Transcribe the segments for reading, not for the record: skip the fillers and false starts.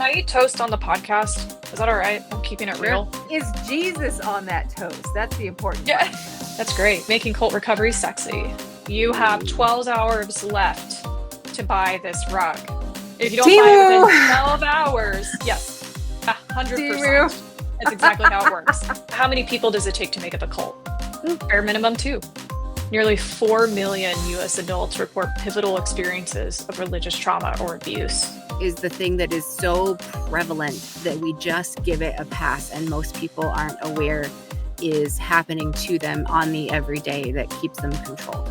I eat toast on the podcast? Is that all right? I'm keeping it real. Is Jesus on that toast? That's the important Yeah, part. that's great. Making cult recovery sexy. You have 12 hours left to buy this rug. If you don't buy it within 12 hours, yes, 100%. That's exactly how it works. How many people does it take to make it a cult? Bare minimum 2. Nearly 4 million U.S. adults report pivotal experiences of religious trauma or abuse. Is the thing that is so prevalent that we just give it a pass and most people aren't aware is happening to them on the everyday that keeps them controlled.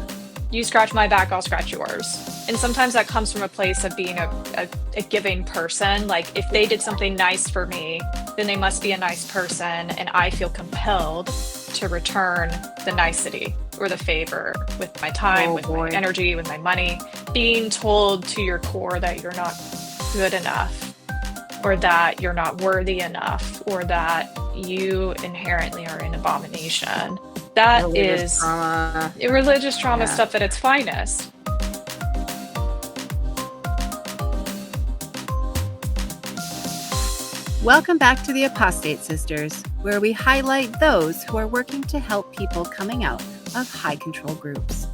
You scratch my back, I'll scratch yours. And sometimes that comes from a place of being a giving person. Like if they did something nice for me, then they must be a nice person. And I feel compelled to return the nicety or the favor with my time, my energy, with my money. Being told to your core that you're not good enough, or that you're not worthy enough, or that you inherently are an abomination. That is religious trauma stuff at its finest. Welcome back to the Apostate Sisters, where we highlight those who are working to help people coming out of high control groups.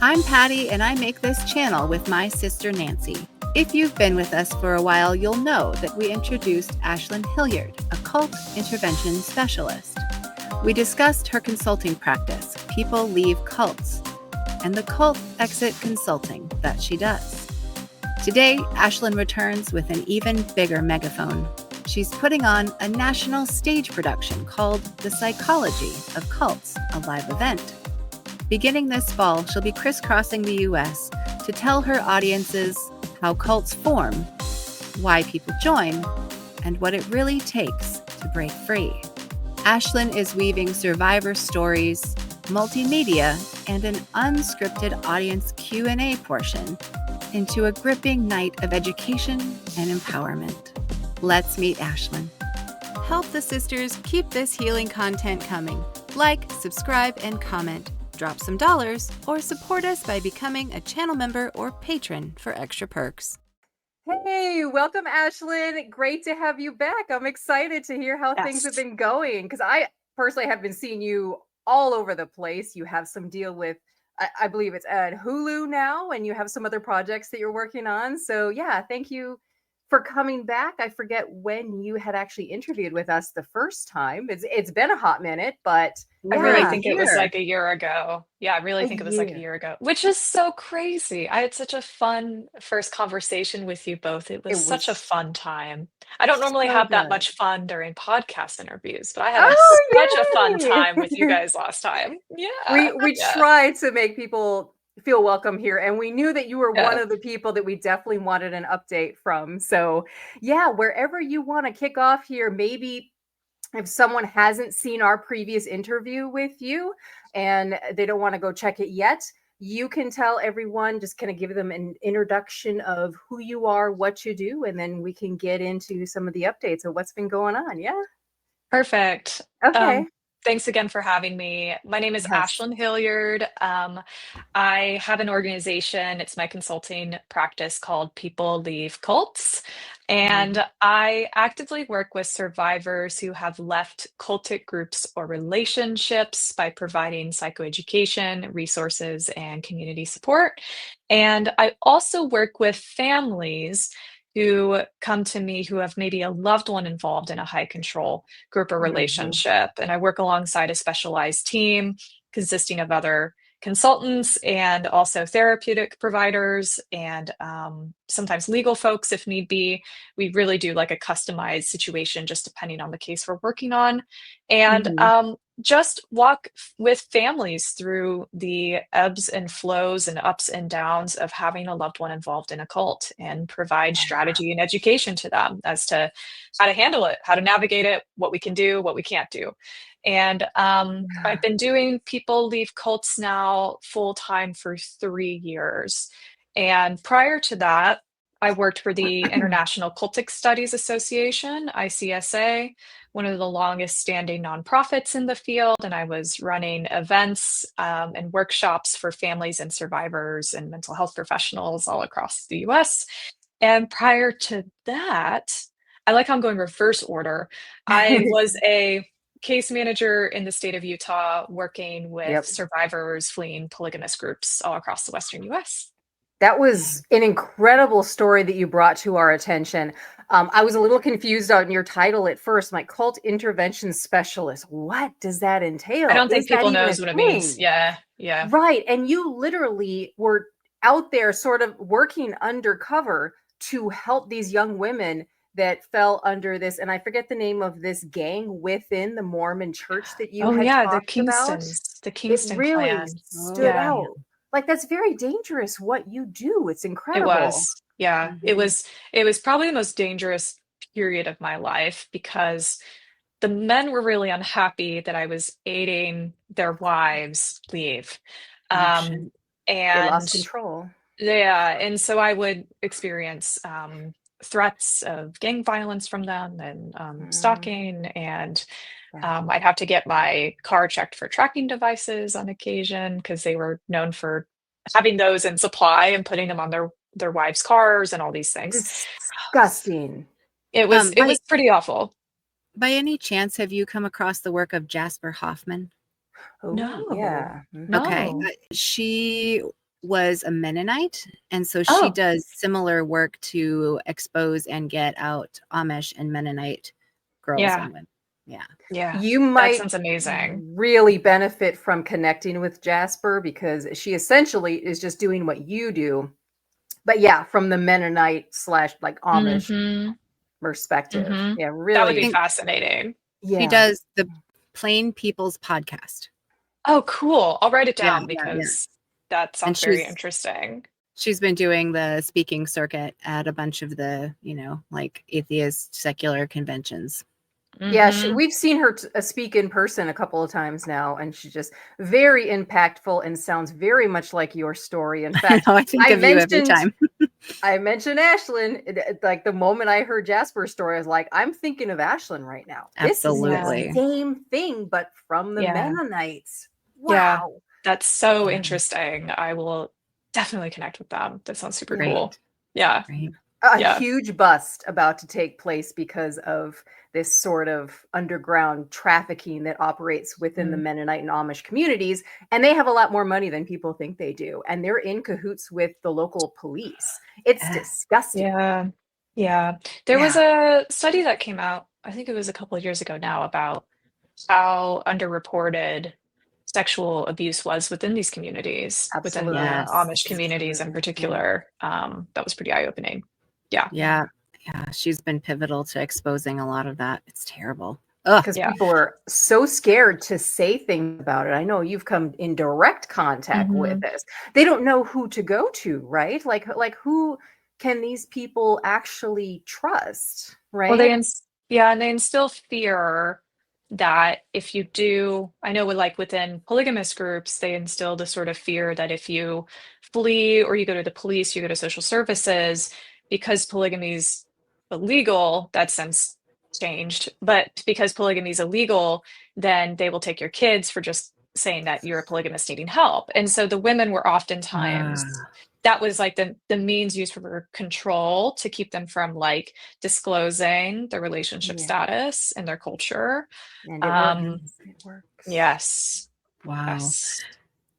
I'm Patty, and I make this channel with my sister Nancy. If you've been with us for a while, you'll know that we introduced Ashlen Hilliard, a cult intervention specialist. We discussed her consulting practice, People Leave Cults, and the cult exit consulting that she does. Today, Ashlin returns with an even bigger megaphone. She's putting on a national stage production called The Psychology of Cults, a live event. Beginning this fall, she'll be crisscrossing the U.S. to tell her audiences how cults form, why people join, and what it really takes to break free. Ashlin is weaving survivor stories, multimedia, and an unscripted audience Q&A portion into a gripping night of education and empowerment. Let's meet Ashlin. Help the sisters keep this healing content coming. Like, subscribe, and comment. Drop some dollars, or support us by becoming a channel member or patron for extra perks. Hey, welcome, Ashlyn. Great to have you back. I'm excited to hear how things have been going, because I personally have been seeing you all over the place. You have some deal with, I believe it's at Hulu now, and you have some other projects that you're working on. So yeah, thank you for coming back. I forget when you had actually interviewed with us the first time. It's been a hot minute, but I really think it was like a year ago. Yeah, I really think it was like a year ago, which is so crazy. I had such a fun first conversation with you both. It was such a fun time. I don't normally have that much fun during podcast interviews, but I had such a fun time with you guys last time. Yeah. We tried to make people feel welcome here, and we knew that you were one of the people that we definitely wanted an update from. So yeah, wherever you want to kick off here, maybe if someone hasn't seen our previous interview with you and they don't want to go check it yet, you can tell everyone, just kind of give them an introduction of who you are, what you do, and then we can get into some of the updates of what's been going on. Yeah. Perfect. Okay. Thanks again for having me. My name is Ashlen Hilliard. I have an organization. It's my consulting practice called People Leave Cults. And I actively work with survivors who have left cultic groups or relationships by providing psychoeducation, resources, and community support. And I also work with families who come to me who have maybe a loved one involved in a high control group or relationship. And I work alongside a specialized team consisting of other consultants and also therapeutic providers and sometimes legal folks if need be. We really do like a customized situation just depending on the case we're working on. And just walk with families through the ebbs and flows and ups and downs of having a loved one involved in a cult and provide strategy and education to them as to how to handle it, how to navigate it, what we can do, what we can't do. And I've been doing People Leave Cults now full time for 3 years. And prior to that, I worked for the International Cultic Studies Association, ICSA, one of the longest standing nonprofits in the field. And I was running events and workshops for families and survivors and mental health professionals all across the US. And prior to that, I like how I'm going reverse order. I was a case manager in the state of Utah working with Yep. survivors fleeing polygamous groups all across the Western US. That was an incredible story that you brought to our attention. I was a little confused on your title at first, my cult intervention specialist. What does that I entail? don't think Is that people even a knows what it means. thing? Yeah, yeah. Right. And you literally were out there sort of working undercover to help these young women that fell under this. And I forget the name of this gang within the Mormon church that you Oh had yeah, the talked about. Kingstons, the It Kingston really clan. Oh, stood Yeah, yeah. out. Like, that's very dangerous what you do. It's it incredible. was. Yeah, it Mhm. was it was probably the most dangerous period of my life because the men were really unhappy that I was aiding their wives leave. Oh, shit. Um, They lost and control. yeah, and so I would experience threats of gang violence from them and Mm, stalking, and yeah. I'd have to get my car checked for tracking devices on occasion because they were known for having those in supply and putting them on their wives' cars and all these things. Disgusting. It was pretty awful. By any chance, have you come across the work of Jasper Hoffman? Oh, No, yeah. Okay. no. She was a Mennonite, and so she Oh, does similar work to expose and get out Amish and Mennonite girls yeah, and women. Yeah. yeah. You That might sounds amazing. really benefit from connecting with Jasper because she essentially is just doing what you do. But yeah, from the Mennonite slash like Amish Mm-hmm. perspective. Mm-hmm. Yeah, That would I be really. think fascinating. she Yeah. does the Plain People's podcast. Oh, cool. I'll write it Yeah, down yeah. because that And sounds very interesting. she's been doing the speaking circuit at a bunch of the, like atheist secular conventions. Yeah, Mm-hmm. we've seen her speak in person a couple of times now, and she's just very impactful and sounds very much like your story. In I fact, know, I think I of you every mentioned time. I mentioned Ashlyn. Like the moment I heard Jasper's story, I was like, I'm thinking of Ashlyn right now. This is the Yeah. Absolutely. same thing, but from the Yeah. Mennonites. Yeah. Wow. That's so Yeah, interesting. I will definitely connect with them. That sounds super Yeah. cool. great. Yeah. Great. A Yeah. huge bust about to take place because of this sort of underground trafficking that operates within the Mm. Mennonite and Amish communities. And they have a lot more money than people think they do. And they're in cahoots with the local police. It's Yeah. disgusting. Yeah. Yeah. There was Yeah. a study that came out, I think it was a couple of years ago now, about how underreported sexual abuse was within these communities, within the Absolutely. Yes. Amish communities in Absolutely. Yeah. particular. That was pretty eye-opening. Yeah. Yeah. Yeah. She's been pivotal to exposing a lot of that. It's terrible. Ugh. Because Yeah. people are so scared to say things about it. I know you've come in direct contact with Hmm. this. They don't know who to go to, right? Like who can these people actually trust, Well, right? yeah, and they instill fear that if you do, I know with like within polygamous groups, they instill the sort of fear that if you flee or you go to the police, you go to social services, because polygamy is illegal, that's since changed. But because polygamy is illegal, then they will take your kids for just saying that you're a polygamist needing help. And so the women were oftentimes Ah, that was like the means used for control to keep them from like disclosing their relationship Yeah. status and their culture. And it works. Um, It works. yes, wow. yes.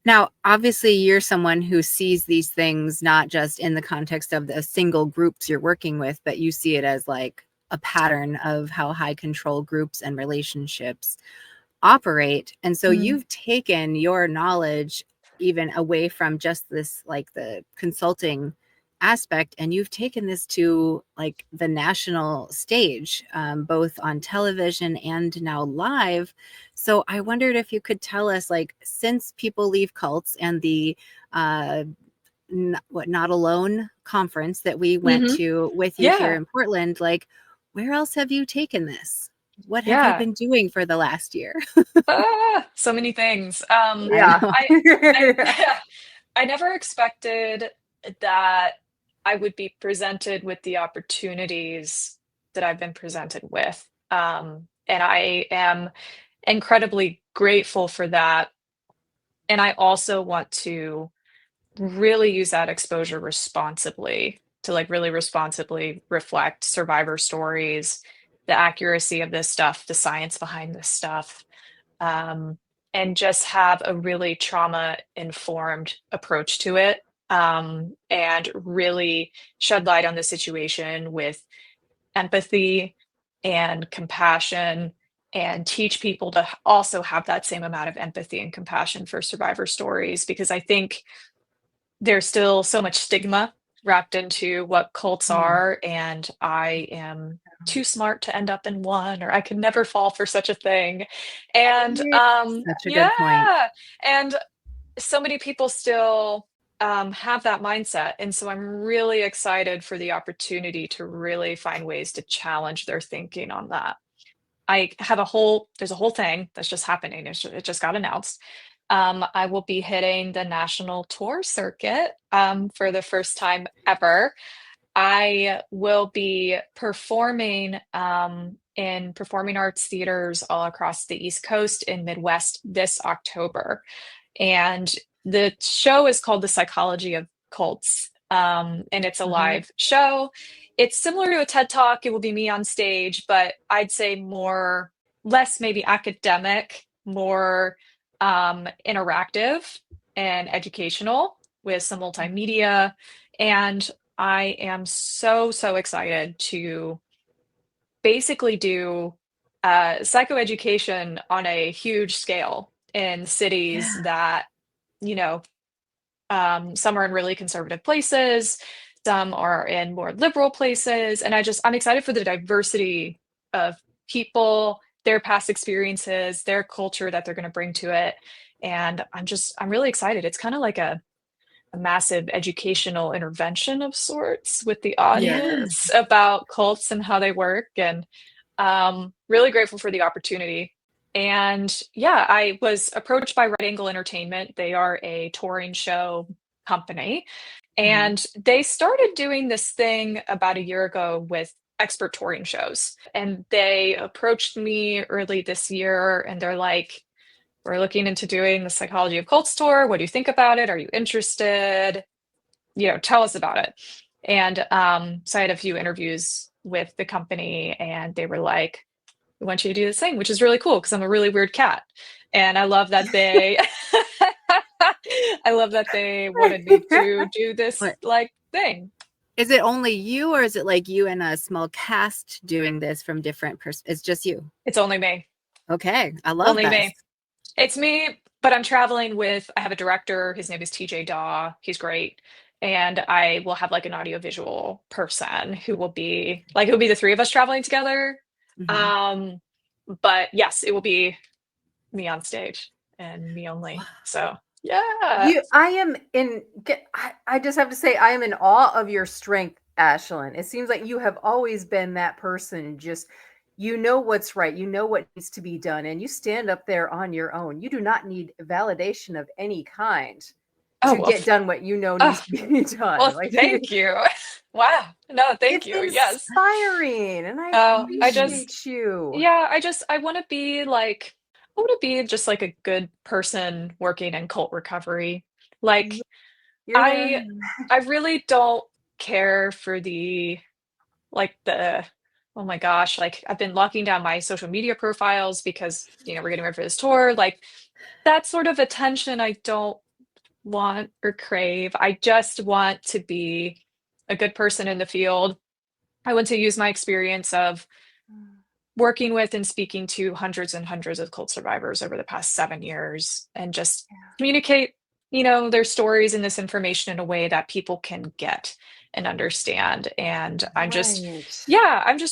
Now, obviously, you're someone who sees these things not just in the context of the single groups you're working with, but you see it as like a pattern of how high control groups and relationships operate. And so Mm. you've taken your knowledge even away from just this, like the consulting aspect, and you've taken this to like the national stage, both on television and now live. So I wondered if you could tell us, like, since People Leave Cults and the Not Alone conference that we went Hmm. to with you here Yeah, in Portland, like, where else have you taken this? What have you yeah. been doing for the last year? So many things. I Yeah. know. I I never expected that I would be presented with the opportunities that I've been presented with. And I am incredibly grateful for that. And I also want to really use that exposure responsibly. to like really responsibly reflect survivor stories, the accuracy of this stuff, the science behind this stuff, and just have a really trauma-informed approach to it, and really shed light on the situation with empathy and compassion, and teach people to also have that same amount of empathy and compassion for survivor stories, because I think there's still so much stigma wrapped into what cults are, and I am too smart to end up in one, or I could never fall for such a thing. And Such a good point. and so many people still have that mindset, and so I'm really excited for the opportunity to really find ways to challenge their thinking on that. There's a whole thing that's just happening. It just got announced. I will be hitting the national tour circuit for the first time ever. I will be performing in performing arts theaters all across the East Coast and Midwest this October. And the show is called The Psychology of Cults, and it's a live show. It's similar to a TED Talk. It will be me on stage, but I'd say less maybe academic, more interactive and educational with some multimedia. And I am so excited to basically do psychoeducation on a huge scale in cities that, some are in really conservative places, some are in more liberal places. And I'm excited for the diversity of people, their past experiences, their culture that they're going to bring to it. And I'm really excited. It's kind of like a massive educational intervention of sorts with the audience about cults and how they work. And really grateful for the opportunity. And yeah, I was approached by Right Angle Entertainment. They are a touring show company. And they started doing this thing about a year ago with expert touring shows. And they approached me early this year, and they're like, we're looking into doing the Psychology of Cults tour. What do you think about it? Are you interested? Tell us about it. And so I had a few interviews with the company, and they were like, we want you to do this thing, which is really cool because I'm a really weird cat. And I love that they wanted me to do this thing. Is it only you, or is it like you and a small cast doing this from different It's just you? It's only me. Okay. I love only this. Me. It's me, but I'm traveling I have a director. His name is TJ Daw. He's great. And I will have like an audiovisual person who will be it'll be the three of us traveling together. But yes, it will be me on stage and me only. So yeah. I just have to say, I am in awe of your strength, Ashlyn. It seems like you have always been that person, just what's right, what needs to be done, and you stand up there on your own. You do not need validation of any kind to get done what needs to be done. Well, thank you. Wow. No, thank you. Yes. Inspiring. And I appreciate you. Yeah, I want to be just like a good person working in cult recovery. Like I really don't care for oh my gosh, I've been locking down my social media profiles because, we're getting ready for this tour. Like that sort of attention I don't want or crave. I just want to be a good person in the field. I want to use my experience of working with and speaking to hundreds and hundreds of cult survivors over the past 7 years and just communicate, their stories and this information in a way that people can get and understand. And I'm just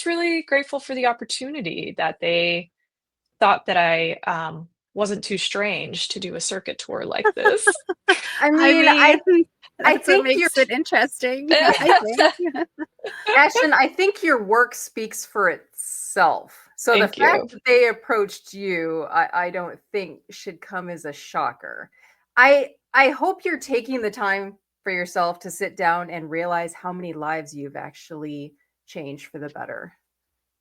really grateful for the opportunity that they thought that I wasn't too strange to do a circuit tour like this. I think makes it interesting. Ashlyn, I think your work speaks for itself. So the fact that they approached you, I don't think should come as a shocker. I hope you're taking the time for yourself to sit down and realize how many lives you've actually changed for the better.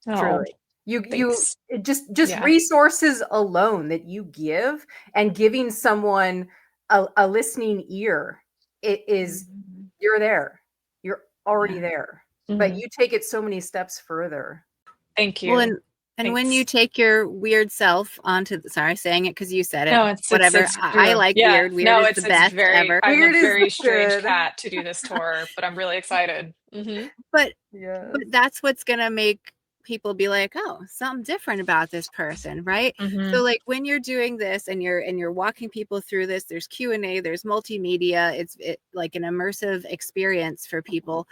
Truly. You just resources alone that you give, and giving someone a listening ear, it is you're there. already Yeah. there, but Mhm. you take it so many steps further. Thank Well, you. and when you Thanks. take your weird self onto sorry, saying it because you said it, No, whatever. it's I true. like Yeah. weird. Weird No, is the it's best very, ever. I'm a Weird is very strange good. cat to do this tour, but I'm really excited. But Yes. that's what's gonna make people be like, oh, something different about this person, right? So Mhm. like when you're doing this and you're walking people through this, there's Q&A, there's multimedia, it's like an immersive experience for people.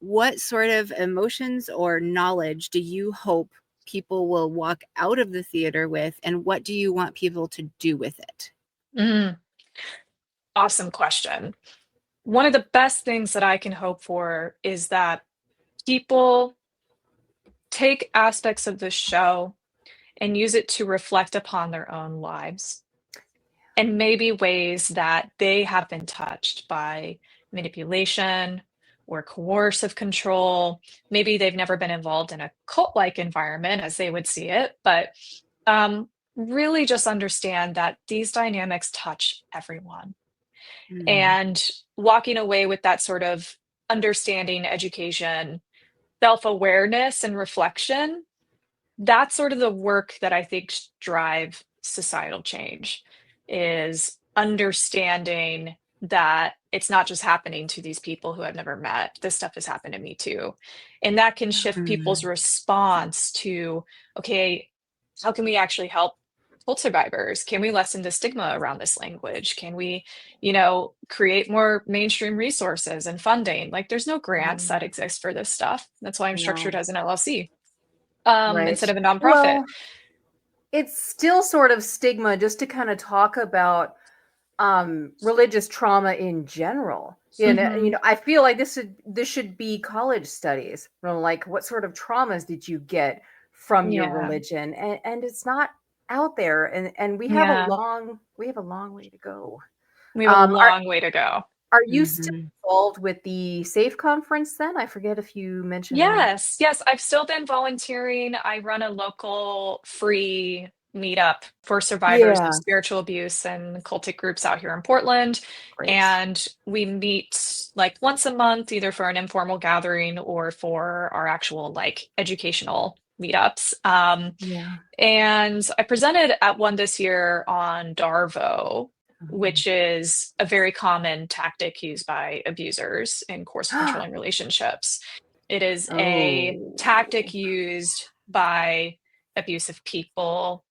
What sort of emotions or knowledge do you hope people will walk out of the theater with, and what do you want people to do with it? Mhm. Awesome question. One of the best things that I can hope for is that people take aspects of the show and use it to reflect upon their own lives and maybe ways that they have been touched by manipulation or coercive control. Maybe they've never been involved in a cult-like environment as they would see it, but really just understand that these dynamics touch everyone. Mm, And walking away with that sort of understanding, education, self-awareness, and reflection, that's sort of the work that I think drive societal change, is understanding that it's not just happening to these people who I've never met. This stuff has happened to me too. And that can shift people's mm, response to, okay, how can we actually help cult survivors? Can we lessen the stigma around this language? Can we, create more mainstream resources and funding? Like there's no grants that Mm, exist for this stuff. That's why I'm structured no. as an LLC, Right. instead of a nonprofit. Well, it's still sort of stigma just to kind of talk about religious trauma in general. Mhm. I feel like this should be college studies. Like what sort of traumas did you get from your Yeah. religion? And it's not out there, and Yeah. we have a long way to go. We have a Um, are long way to go. are you still mhm. involved with the SAFE conference then? I forget if you mentioned that. Yes, yes, I've still been volunteering. I run a local free meetup for survivors of Yeah, spiritual abuse and cultic groups out here in Portland. great. And we meet like once a month, either for an informal gathering or for our actual like educational meetups. Yeah. And I presented at one this year on Darvo, which is a very common tactic used by abusers in coercive controlling relationships. It is a Oh. tactic used by abusive people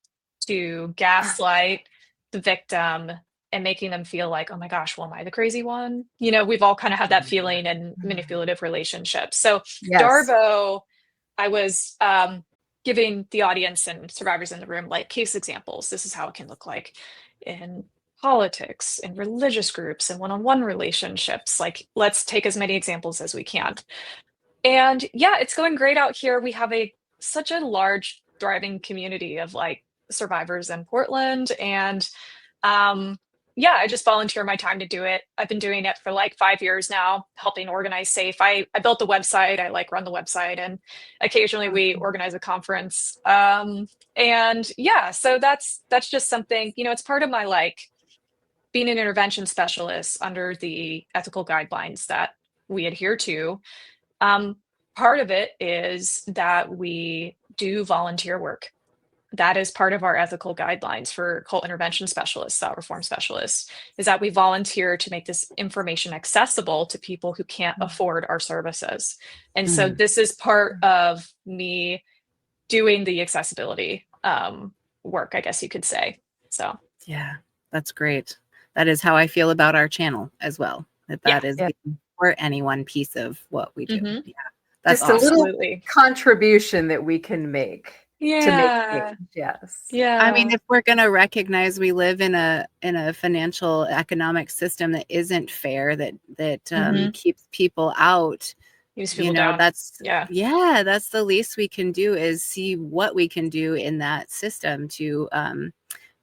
to gaslight the victim and making them feel like, oh my gosh, well, am I the crazy one? We've all kind of had that feeling in manipulative relationships. So, Yes. Darvo, I was giving the audience and survivors in the room like case examples. This is how it can look like in politics, in religious groups, and one-on-one relationships. Like, let's take as many examples as we can. And yeah, it's going great out here. We have a such a large, thriving community of like survivors in Portland, and um, yeah, I just volunteer my time to do it. I've been doing it for like 5 years now, helping organize SAFE. I built the website. I like run the website, and occasionally we Mhm. organize a conference. And yeah, so that's just something. It's part of my like being an intervention specialist under the ethical guidelines that we adhere to. um, Part of it is that we do volunteer work. That is part of our ethical guidelines for cult intervention specialists, thought reform specialists, is that we volunteer to make this information accessible to people who can't afford our services. And so Mm. this is part of me doing the accessibility work, I guess you could say. So Yeah, that's great. That is how I feel about our channel as well. yeah. That is Yeah. the for anyone piece of what we do. Hmm. Yeah, that's Just a awesome. little Absolutely. contribution that we can make to make Yeah. change. Yes. I mean, Yeah. if we're going to recognize we live in a financial economic system that isn't fair, that Hmm. keeps people out, Use people down. that's Yeah. that's the least we can do is see what we can do in that system to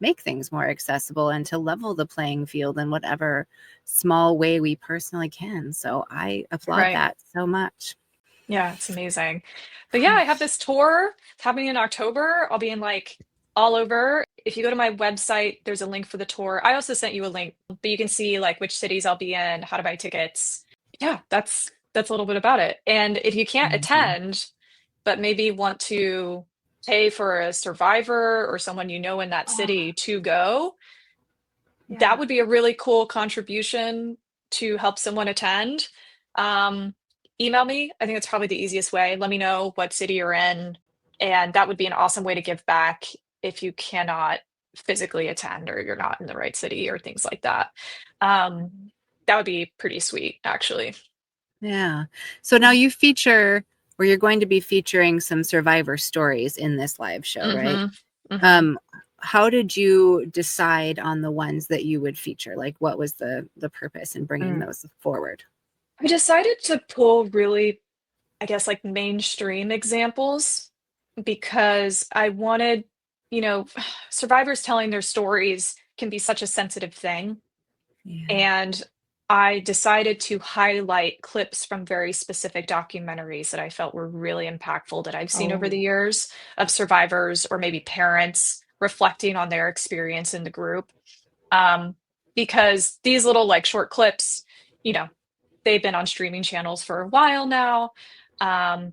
make things more accessible and to level the playing field in whatever small way we personally can. So I applaud Right. that so much. Yeah, it's amazing. But yeah, I have this tour. It's happening in October. I'll be in like all over. If you go to my website, there's a link for the tour. I also sent you a link, but you can see like which cities I'll be in, how to buy tickets. Yeah, that's a little bit about it. And if you can't Mhm. attend, but maybe want to pay for a survivor or someone you know in that Oh, city to go, that yeah. would be a really cool contribution to help someone attend. Um, Email me. I think that's probably the easiest way. Let me know what city you're in, and that would be an awesome way to give back if you cannot physically attend or you're not in the right city or things like that. Um, that would be pretty sweet, actually. Yeah. So now you feature, or you're going to be featuring some survivor stories in this live show, right? Hmm. Hmm. Um, how did you decide on the ones that you would feature? Like, what was the purpose in bringing Mm, those forward? I decided to pull really, I guess, like mainstream examples because I wanted, you know, survivors telling their stories can be such a sensitive thing. Yeah. And I decided to highlight clips from very specific documentaries that I felt were really impactful that I've seen over the oh, years of survivors or maybe parents reflecting on their experience in the group. Um, because these little like short clips, you know, they've been on streaming channels for a while now.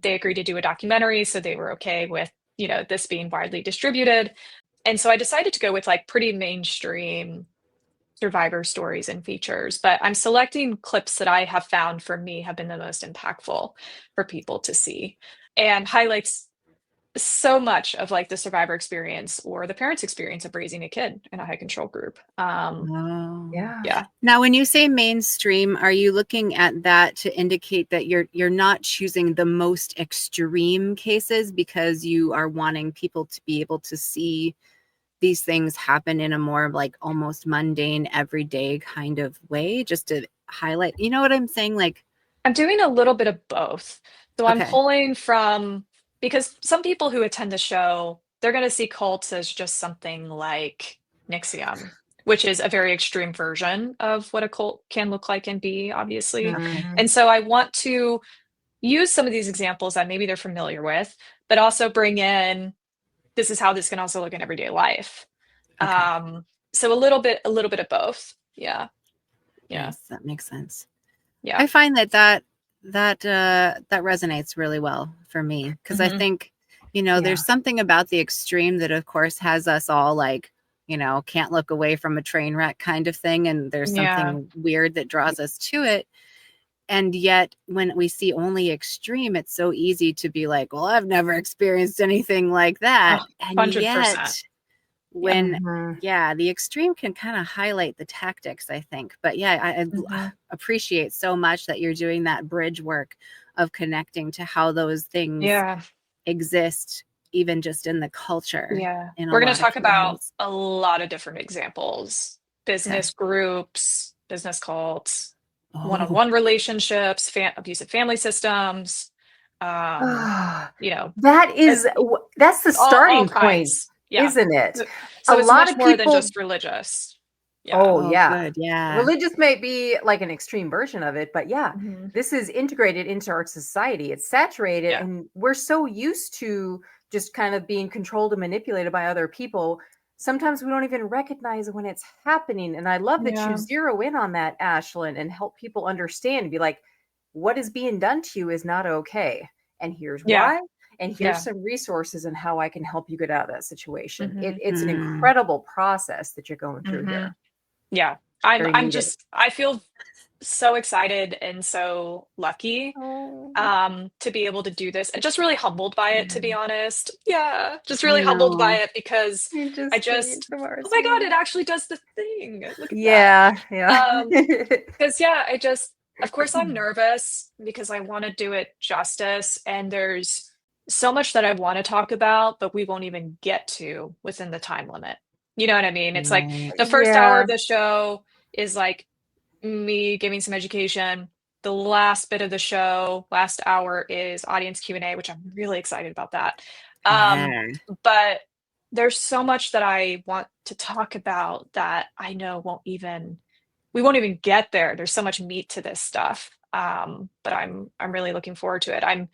They agreed to do a documentary, so they were okay with, this being widely distributed. And so I decided to go with like pretty mainstream survivor stories and features, but I'm selecting clips that I have found for me have been the most impactful for people to see and highlights so much of like the survivor experience or the parents' experience of raising a kid in a high control group. Oh. yeah. Yeah. Now, when you say mainstream, are you looking at that to indicate that you're not choosing the most extreme cases because you are wanting people to be able to see these things happen in a more like almost mundane, everyday kind of way, just to highlight, you know what I'm saying? Like, I'm doing a little bit of both. So I'm okay. pulling from, because some people who attend the show, they're going to see cults as just something like Nixium, which is a very extreme version of what a cult can look like and be, obviously. Okay. Mhm. And so I want to use some of these examples that maybe they're familiar with, but also bring in this is how this can also look in everyday life. Okay. Um, so a little bit of both. Yeah. Yeah. Yes, that makes sense. Yeah. I find that resonates really well for me because I Hmm. think, Yeah. there's something about the extreme that of course has us all like, can't look away from a train wreck kind of thing, and there's Yeah. something weird that draws us to it. And yet when we see only extreme, it's so easy to be like, well, I've never experienced anything like that. And 100%. yet Yeah. when Mhm. yeah, the extreme can kind of highlight the tactics, I think. But yeah, I Mhm. appreciate so much that you're doing that bridge work of connecting to how those things Yeah. exist even just in the culture Yeah. in a We're going to lot of talk about cases. a lot of different examples, Okay. business groups, business cults, Oh, one-on-one relationships, abusive family systems, um, Ah, you know, that uh, is that's the all starting point, kinds. Yeah. isn't it? A So it's lot much of more than people just religious. Yeah. oh, oh, yeah. good. Yeah. Religious may be like an extreme version of it, but yeah, Hmm. this is integrated into our society. It's saturated, Yeah. and we're so used to just kind of being controlled and manipulated by other people. Sometimes we don't even recognize when it's happening. And I love that you Yeah. zero in on that, Ashlyn, and help people understand and be like, what is being done to you is not okay. And here's Yeah. why. And here's Yeah. some resources and how I can help you get out of that situation. Hmm. It's an Mm. incredible process that you're going through Hmm. here. Yeah. I'm Very I'm needed. just I feel so excited and so lucky Oh, to be able to do this and just really humbled by it, to be Yeah. honest. Yeah, just I really humbled by know. it because you I just came just, from our oh my God, soul. it actually does the thing. Look at that. Yeah, yeah. Because yeah, of course I'm nervous because I want to do it justice and there's so much that I want to talk about, but we won't even get to within the time limit. You know what I mean? It's like Right. the first hour of Yeah. the show is like me giving some education. The last bit of the show, last hour is audience Q&A, which I'm really excited about that. Um, Yeah. but there's so much that I want to talk about that I know we won't even get there. There's so much meat to this stuff. But I'm really looking forward to it. I'm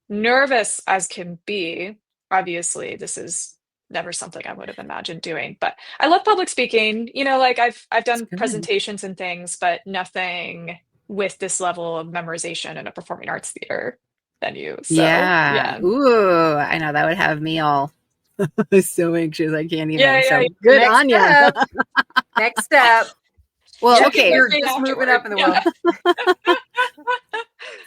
nervous as can be. Obviously, this is never something I would have imagined doing, but I love public speaking. Like I've It's done good. presentations and things, but nothing. with this level of memorization in a performing arts theater venue. So Yeah. Ooh, I know that would have me all so anxious. I can't even. Yeah. So good Next on you. step. Next step. Well, okay. You're just moving up in the world.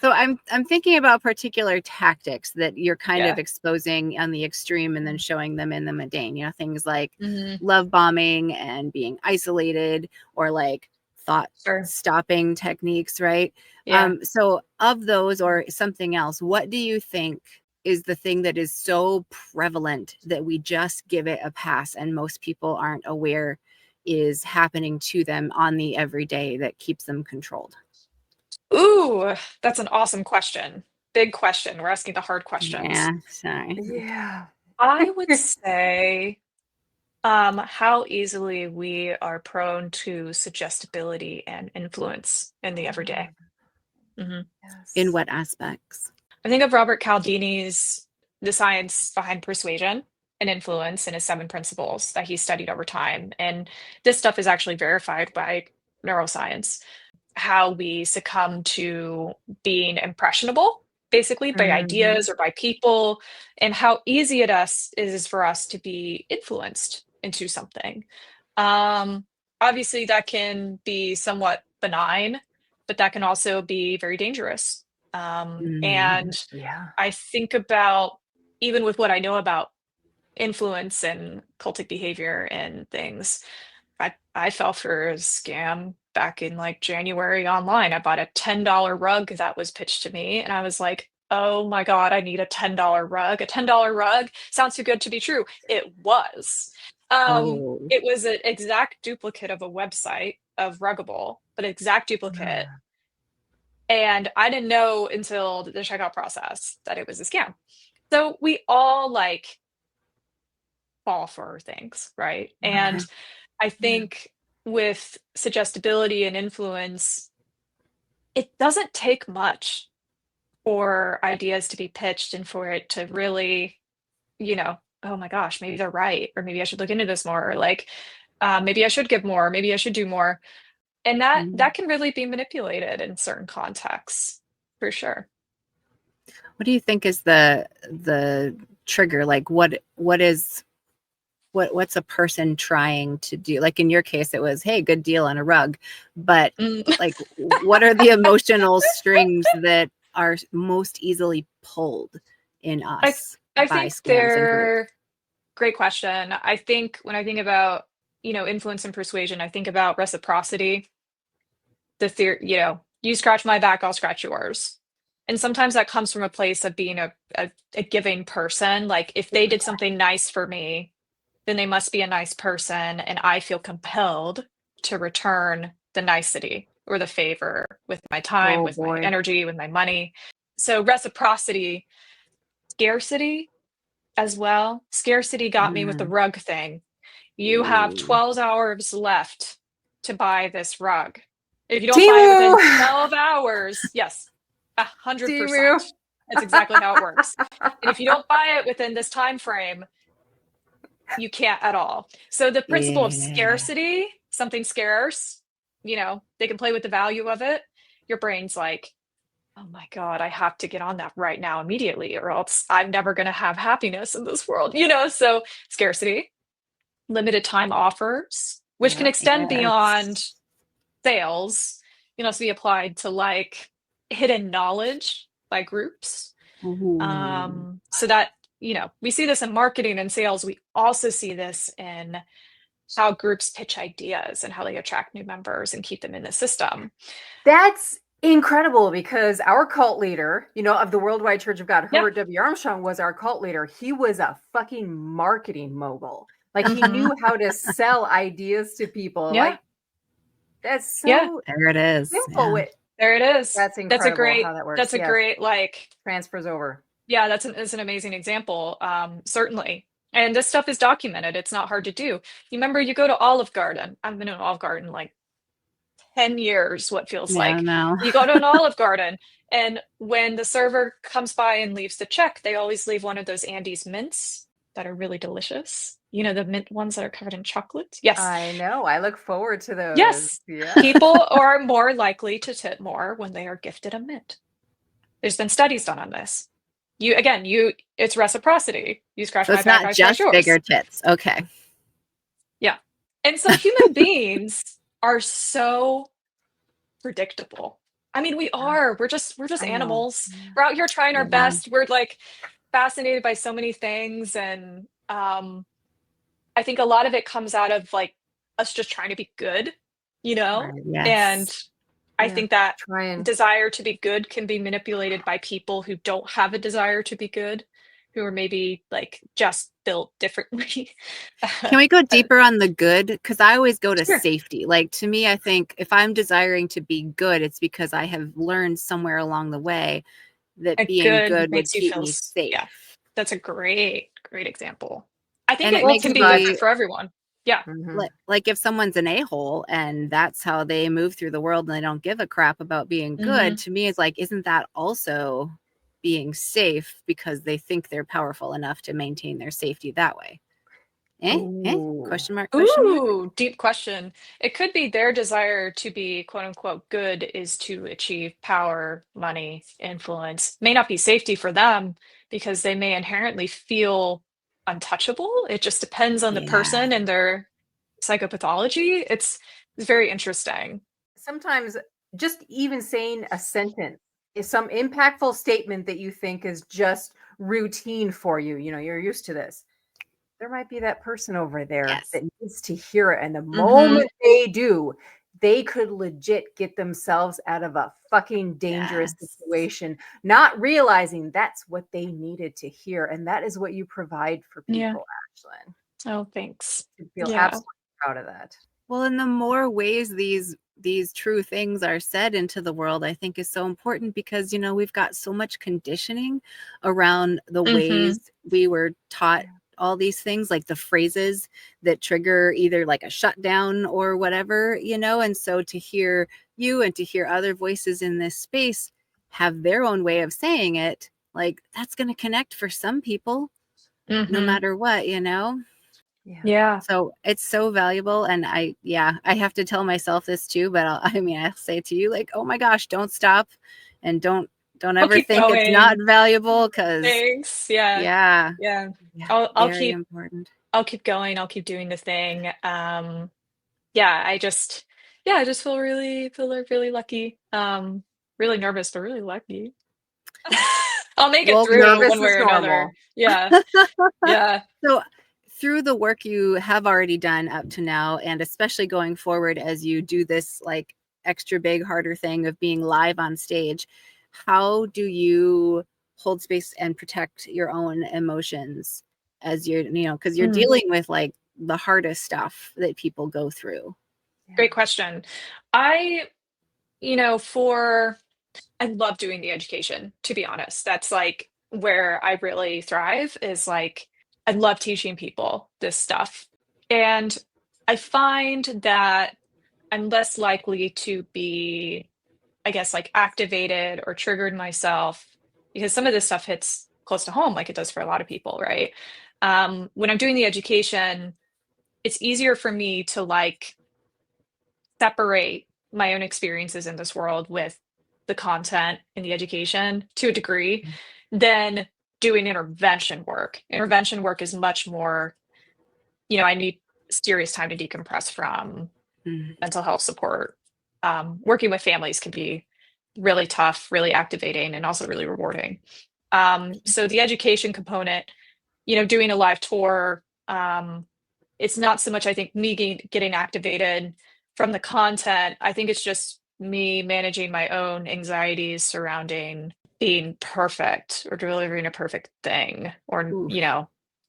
So I'm thinking about particular tactics that you're kind Yeah. of exposing on the extreme and then showing them in the mundane. You know, things like Mhm. love bombing and being isolated, or like thought Sure. stopping techniques, right? Yeah. So of those or something else, what do you think is the thing that is so prevalent that we just give it a pass and most people aren't aware is happening to them on the everyday that keeps them controlled? Ooh, that's an awesome question. Big question. We're asking the hard questions. Yeah, sorry. Yeah. I would say how easily we are prone to suggestibility and influence in the everyday. hmm Yes. In what aspects? I think of Robert Cialdini's The Science Behind Persuasion and Influence in his 7 principles that he studied over time. And this stuff is actually verified by neuroscience. How we succumb to being impressionable, basically, by ideas or by people, and how easy it is for us to be influenced into something. Obviously, that can be somewhat benign, but that can also be very dangerous. And Yeah. I think about, even with what I know about influence and cultic behavior and things, I fell for a scam back in like January online. I bought a $10 rug that was pitched to me, and I was like, oh my God, I need a $10 rug. A $10 rug sounds too good to be true. It was. Oh. It was an exact duplicate of a website of Ruggable, but exact duplicate. And I didn't know until the checkout process that it was a scam. So we all like fall for things, right? And I think with suggestibility and influence, it doesn't take much for ideas to be pitched and for it to really, oh my gosh, maybe they're right, or maybe I should look into this more, or like maybe I should give more, maybe I should do more. And that can really be manipulated in certain contexts, for sure. What do you think is the trigger? Like what's a person trying to do? Like in your case, it was, hey, good deal on a rug. But like, what are the emotional strings that are most easily pulled in us? I think they're great question. I think when I think about, influence and persuasion, I think about reciprocity. The theory, you scratch my back, I'll scratch yours. And sometimes that comes from a place of being a giving person. Like if they did something nice for me, then they must be a nice person, and I feel compelled to return the nicety or the favor with my time, with my energy, with my money. So reciprocity, scarcity as well. Scarcity got me with the rug thing. You have 12 hours left to buy this rug. If you don't buy it within 12 hours, yes, 100%. That's exactly how it works. And if you don't buy it within this time frame, you can't at all. So the principle of scarcity, something scarce, they can play with the value of it. Your brain's like, oh my God, I have to get on that right now immediately, or else I'm never going to have happiness in this world, so scarcity, limited time offers, which can extend beyond sales, can also be applied to like hidden knowledge by groups. So that, we see this in marketing and sales. We also see this in how groups pitch ideas and how they attract new members and keep them in the system. That's incredible, because our cult leader, of the Worldwide Church of God, Herbert W. Armstrong, was our cult leader. He was a fucking marketing mogul. Like he knew how to sell ideas to people. Like that's so there it is. Simple. There it is. That's incredible. That's a great, how that works. That's a great like transfers over. Yeah, that's an amazing example. Certainly. And this stuff is documented. It's not hard to do. You remember, you go to Olive Garden. I've been in Olive Garden like 10 years, what feels like. You go to an Olive Garden, and when the server comes by and leaves the check, they always leave one of those Andes mints that are really delicious. You know, the mint ones that are covered in chocolate. Yes. I know. I look forward to those. Yes. Yeah. People are more likely to tip more when they are gifted a mint. There's been studies done on this. It's reciprocity. You scratch So my it's back, not I scratch just yours. bigger tits. Okay. Yeah. And so human beings are so predictable. I mean, we are. We're just I know. animals. We're out here trying our Yeah. best. We're like fascinated by so many things, and I think a lot of it comes out of like us just trying to be good, you know? Right. Yes. And I Yeah. think that Trying. desire to be good can be manipulated by people who don't have a desire to be good, who are maybe like just built differently. Can we go deeper on the good? Because I always go to Sure. safety. Like, to me, I think if I'm desiring to be good, it's because I have learned somewhere along the way that A being good would makes you keep feel me safe. yeah. That's a great example. I think And it it makes can be me different for everyone. Yeah. Mhm. like if someone's an a-hole and that's how they move through the world and they don't give a crap about being good, to me, it's like, isn't that also being safe because they think they're powerful enough to maintain their safety that way? Ooh. Question mark, question mark. Ooh, deep question. It could be their desire to be quote unquote good is to achieve power, money, influence. May not be safety for them because they may inherently feel untouchable. It just depends on the Yeah. person and their psychopathology. It's very interesting. Sometimes just even saying a sentence is some impactful statement that you think is just routine for you. You know, you're used to this. There might be that person over there Yes. that needs to hear it. And the moment they do, they could legit get themselves out of a fucking dangerous situation, not realizing that's what they needed to hear. And that is what you provide for Yeah. people, Ashlyn. Oh, thanks. I feel Yeah. absolutely proud of that. Well, and the more ways these true things are said into the world, I think is so important because, you know, we've got so much conditioning around the ways we were taught all these things, like the phrases that trigger either like a shutdown or whatever, you know. And so to hear you and to hear other voices in this space have their own way of saying it, like that's going to connect for some people, no matter what, you know. Yeah. So it's so valuable. And I have to tell myself this too, but I'll say to you, like, oh my gosh, don't stop and don't ever keep think it's not going. valuable. Cause Thanks. yeah, I'll very keep important. I'll keep going. I'll keep doing the thing. I just feel really lucky. Really nervous, but really lucky. I'll make it Well, through nervous one way is or another. normal. Yeah. Yeah. So through the work you have already done up to now, and especially going forward as you do this like extra big, harder thing of being live on stage, how do you hold space and protect your own emotions as you're, you know, because you're dealing with like the hardest stuff that people go through? Great question. I, I love doing the education, to be honest. That's like where I really thrive is like, I love teaching people this stuff. And I find that I'm less likely to be, I guess, like activated or triggered myself because some of this stuff hits close to home, like it does for a lot of people, right? When I'm doing the education, it's easier for me to like separate my own experiences in this world with the content in the education to a degree than doing intervention work. Intervention work is much more, I need serious time to decompress from mental health support. Working with families can be really tough, really activating, and also really rewarding. So the education component, doing a live tour, it's not so much, I think, me getting activated from the content. I think it's just me managing my own anxieties surrounding being perfect or delivering a perfect thing or,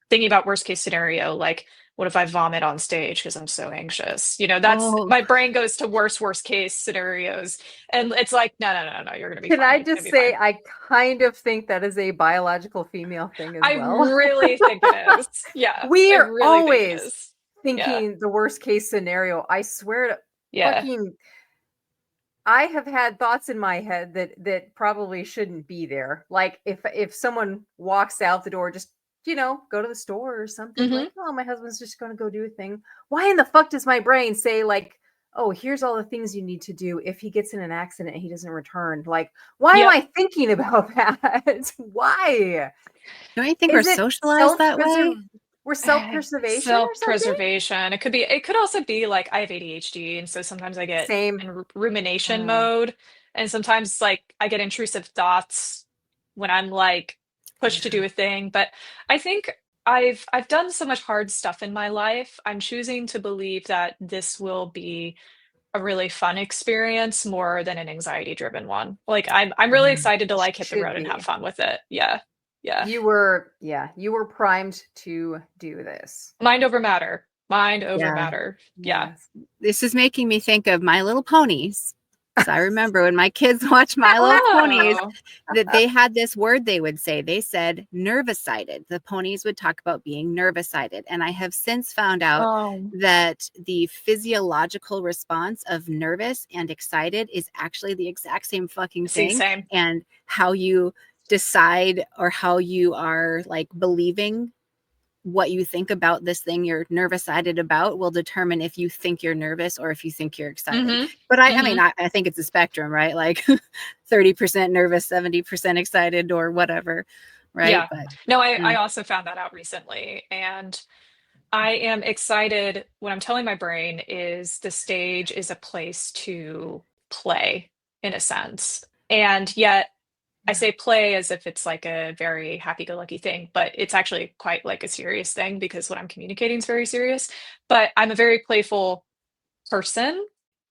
thinking about worst case scenario, like what if I vomit on stage because I'm so anxious? That's my brain goes to worst case scenarios. And it's like, no, you're going to be Can fine. I just say, I kind of think that is a biological female thing as well. I really think it is. Yeah. We are really always thinking Yeah. the worst case scenario. I swear to Yeah. fucking, I have had thoughts in my head that probably shouldn't be there. Like if someone walks out the door, just go to the store or something, Mm-hmm. like, oh, my husband's just going to go do a thing. Why in the fuck does my brain say, like, oh, here's all the things you need to do if he gets in an accident and he doesn't return? Like, why am I thinking about that? Why? Don't you think Is we're it socialized that way? We're self-preservation or something? Self-preservation. It could also be like I have ADHD, and so sometimes I get Same. in rumination mode, and sometimes like I get intrusive thoughts when I'm like pushed to do a thing. But I think I've done so much hard stuff in my life. I'm choosing to believe that this will be a really fun experience more than an anxiety-driven one. Like I'm really excited to like hit the Should road and have be. fun with it. Yeah. Yeah. You were primed to do this. Mind over matter. Mind over Yeah. matter. Yeah. Yes. This is making me think of My Little Ponies. So I remember when my kids watched My Little Ponies, that they had this word they would say. They said nervous-sided. The ponies would talk about being nervous-sided. And I have since found out that the physiological response of nervous and excited is actually the exact same fucking thing. Same. And how you decide or how you are like believing what you think about this thing you're nervous-sided about will determine if you think you're nervous or if you think you're excited. Mm-hmm. But I mean, I think it's a spectrum, right? Like 30% nervous, 70% excited or whatever, right? Yeah. But, no, I also found that out recently. And I am excited. What I'm telling my brain is the stage is a place to play in a sense. And yet I say play as if it's like a very happy-go-lucky thing, but it's actually quite like a serious thing because what I'm communicating is very serious. But I'm a very playful person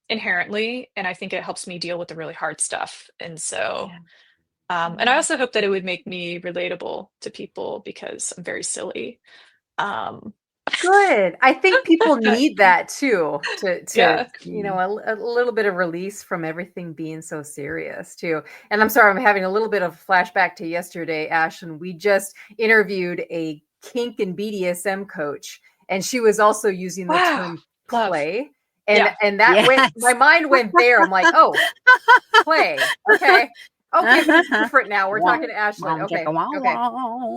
inherently, and I think it helps me deal with the really hard stuff. And so, and I also hope that it would make me relatable to people because I'm very silly. Good. I think people need that too, to Yeah. a little bit of release from everything being so serious too. And I'm sorry, I'm having a little bit of flashback to yesterday, Ash, and we just interviewed a kink and BDSM coach, and she was also using the term play. And that went, my mind went there. I'm like, oh, play. Okay. Okay, it's different now. We're talking to Ashlyn. Okay.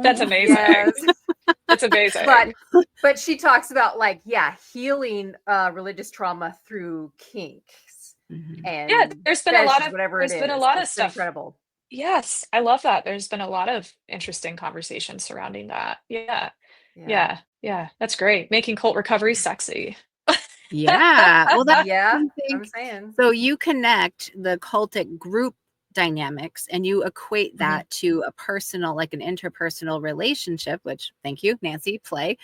That's amazing. Yes. That's amazing. But she talks about like, healing religious trauma through kinks. And there's been a lot of it's stuff. Incredible. Yes, I love that. There's been a lot of interesting conversations surrounding that. Yeah. That's great. Making cult recovery sexy. Yeah. Well, that's I'm saying. So you connect the cultic group dynamics and you equate that to a personal, like an interpersonal relationship, which, thank you, Nancy, play.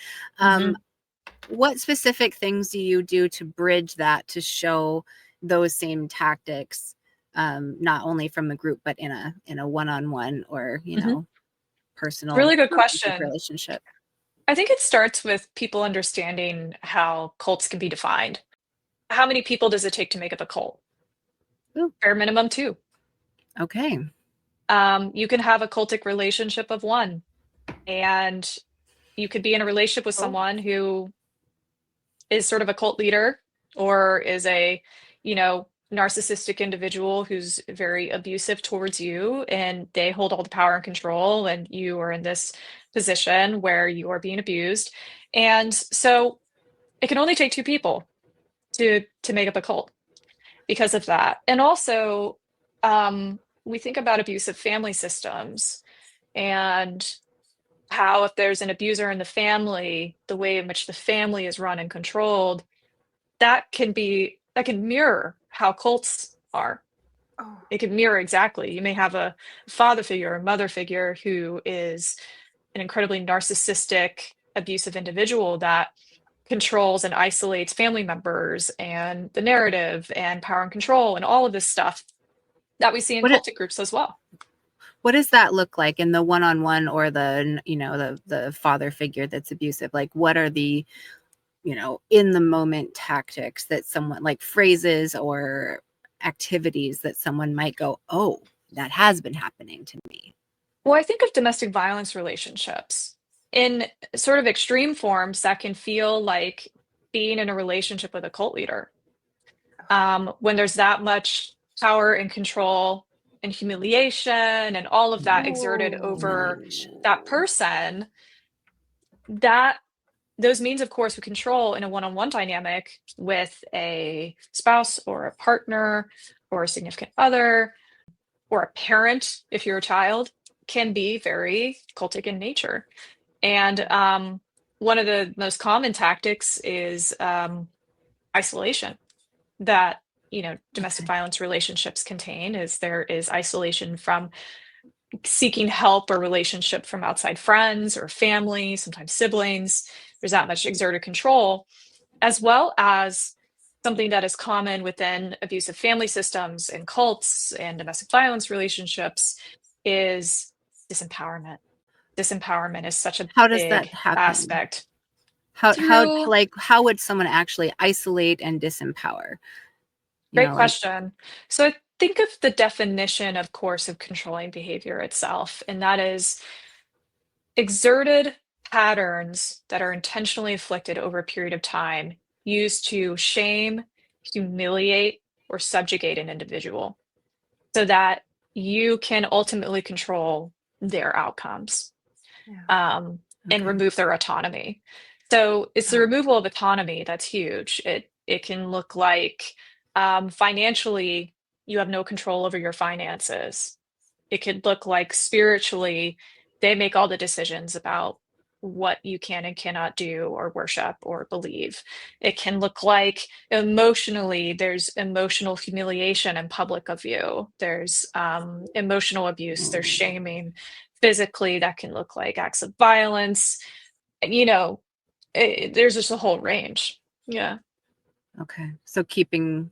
What specific things do you do to bridge that, to show those same tactics, not only from the group, but in a one-on-one or, personal, really good question, relationship? I think it starts with people understanding how cults can be defined. How many people does it take to make up a cult? Bare minimum 2. Okay. You can have a cultic relationship of 1, and you could be in a relationship with someone who is sort of a cult leader or is a, narcissistic individual who's very abusive towards you, and they hold all the power and control, and you are in this position where you are being abused. And so it can only take 2 people to make up a cult because of that. And also, we think about abusive family systems and how if there's an abuser in the family, the way in which the family is run and controlled, that can mirror how cults are. It can mirror exactly. You may have a father figure or mother figure who is an incredibly narcissistic, abusive individual that controls and isolates family members and the narrative and power and control and all of this stuff that we see in cultic groups as well. What does that look like in the one-on-one or the, the father figure that's abusive? Like, what are the, in the moment tactics that someone, like phrases or activities that someone might go, oh, that has been happening to me? Well, I think of domestic violence relationships in sort of extreme forms that can feel like being in a relationship with a cult leader. When there's that much power and control and humiliation and all of that exerted over that person, those means of coercive control in a one-on-one dynamic with a spouse or a partner or a significant other or a parent, if you're a child, can be very cultic in nature. And one of the most common tactics is isolation that, domestic violence relationships contain. Is there is isolation from seeking help or relationship from outside friends or family, sometimes siblings. There's that much exerted control, as well as something that is common within abusive family systems and cults and domestic violence relationships is disempowerment. Disempowerment is such a How does that big happen? aspect. How would someone actually isolate and disempower? Great question. So I think of the definition of coercive controlling behavior itself, and that is exerted patterns that are intentionally inflicted over a period of time used to shame, humiliate, or subjugate an individual so that you can ultimately control their outcomes and remove their autonomy. So it's the removal of autonomy that's huge. It can look like financially, you have no control over your finances. It could look like spiritually, they make all the decisions about what you can and cannot do or worship or believe. It can look like emotionally, there's emotional humiliation in public of you. There's emotional abuse, there's shaming. Physically, that can look like acts of violence. There's just a whole range. Yeah. Okay. So keeping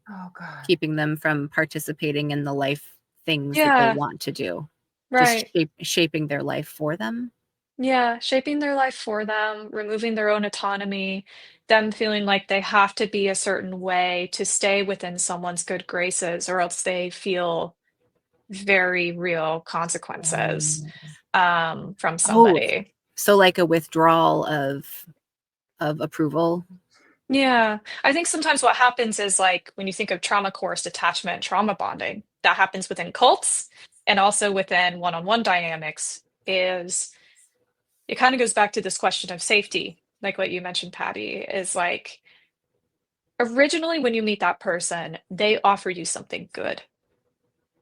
them from participating in the life things that they want to do. Right. Just shaping their life for them. Yeah, shaping their life for them, removing their own autonomy, them feeling like they have to be a certain way to stay within someone's good graces, or else they feel very real consequences from somebody. So like a withdrawal of approval. Yeah, I think sometimes what happens is like when you think of trauma coerced attachment, trauma bonding, that happens within cults and also within one-on-one dynamics is it kind of goes back to this question of safety, like what you mentioned, Patty, is like originally when you meet that person, they offer you something good.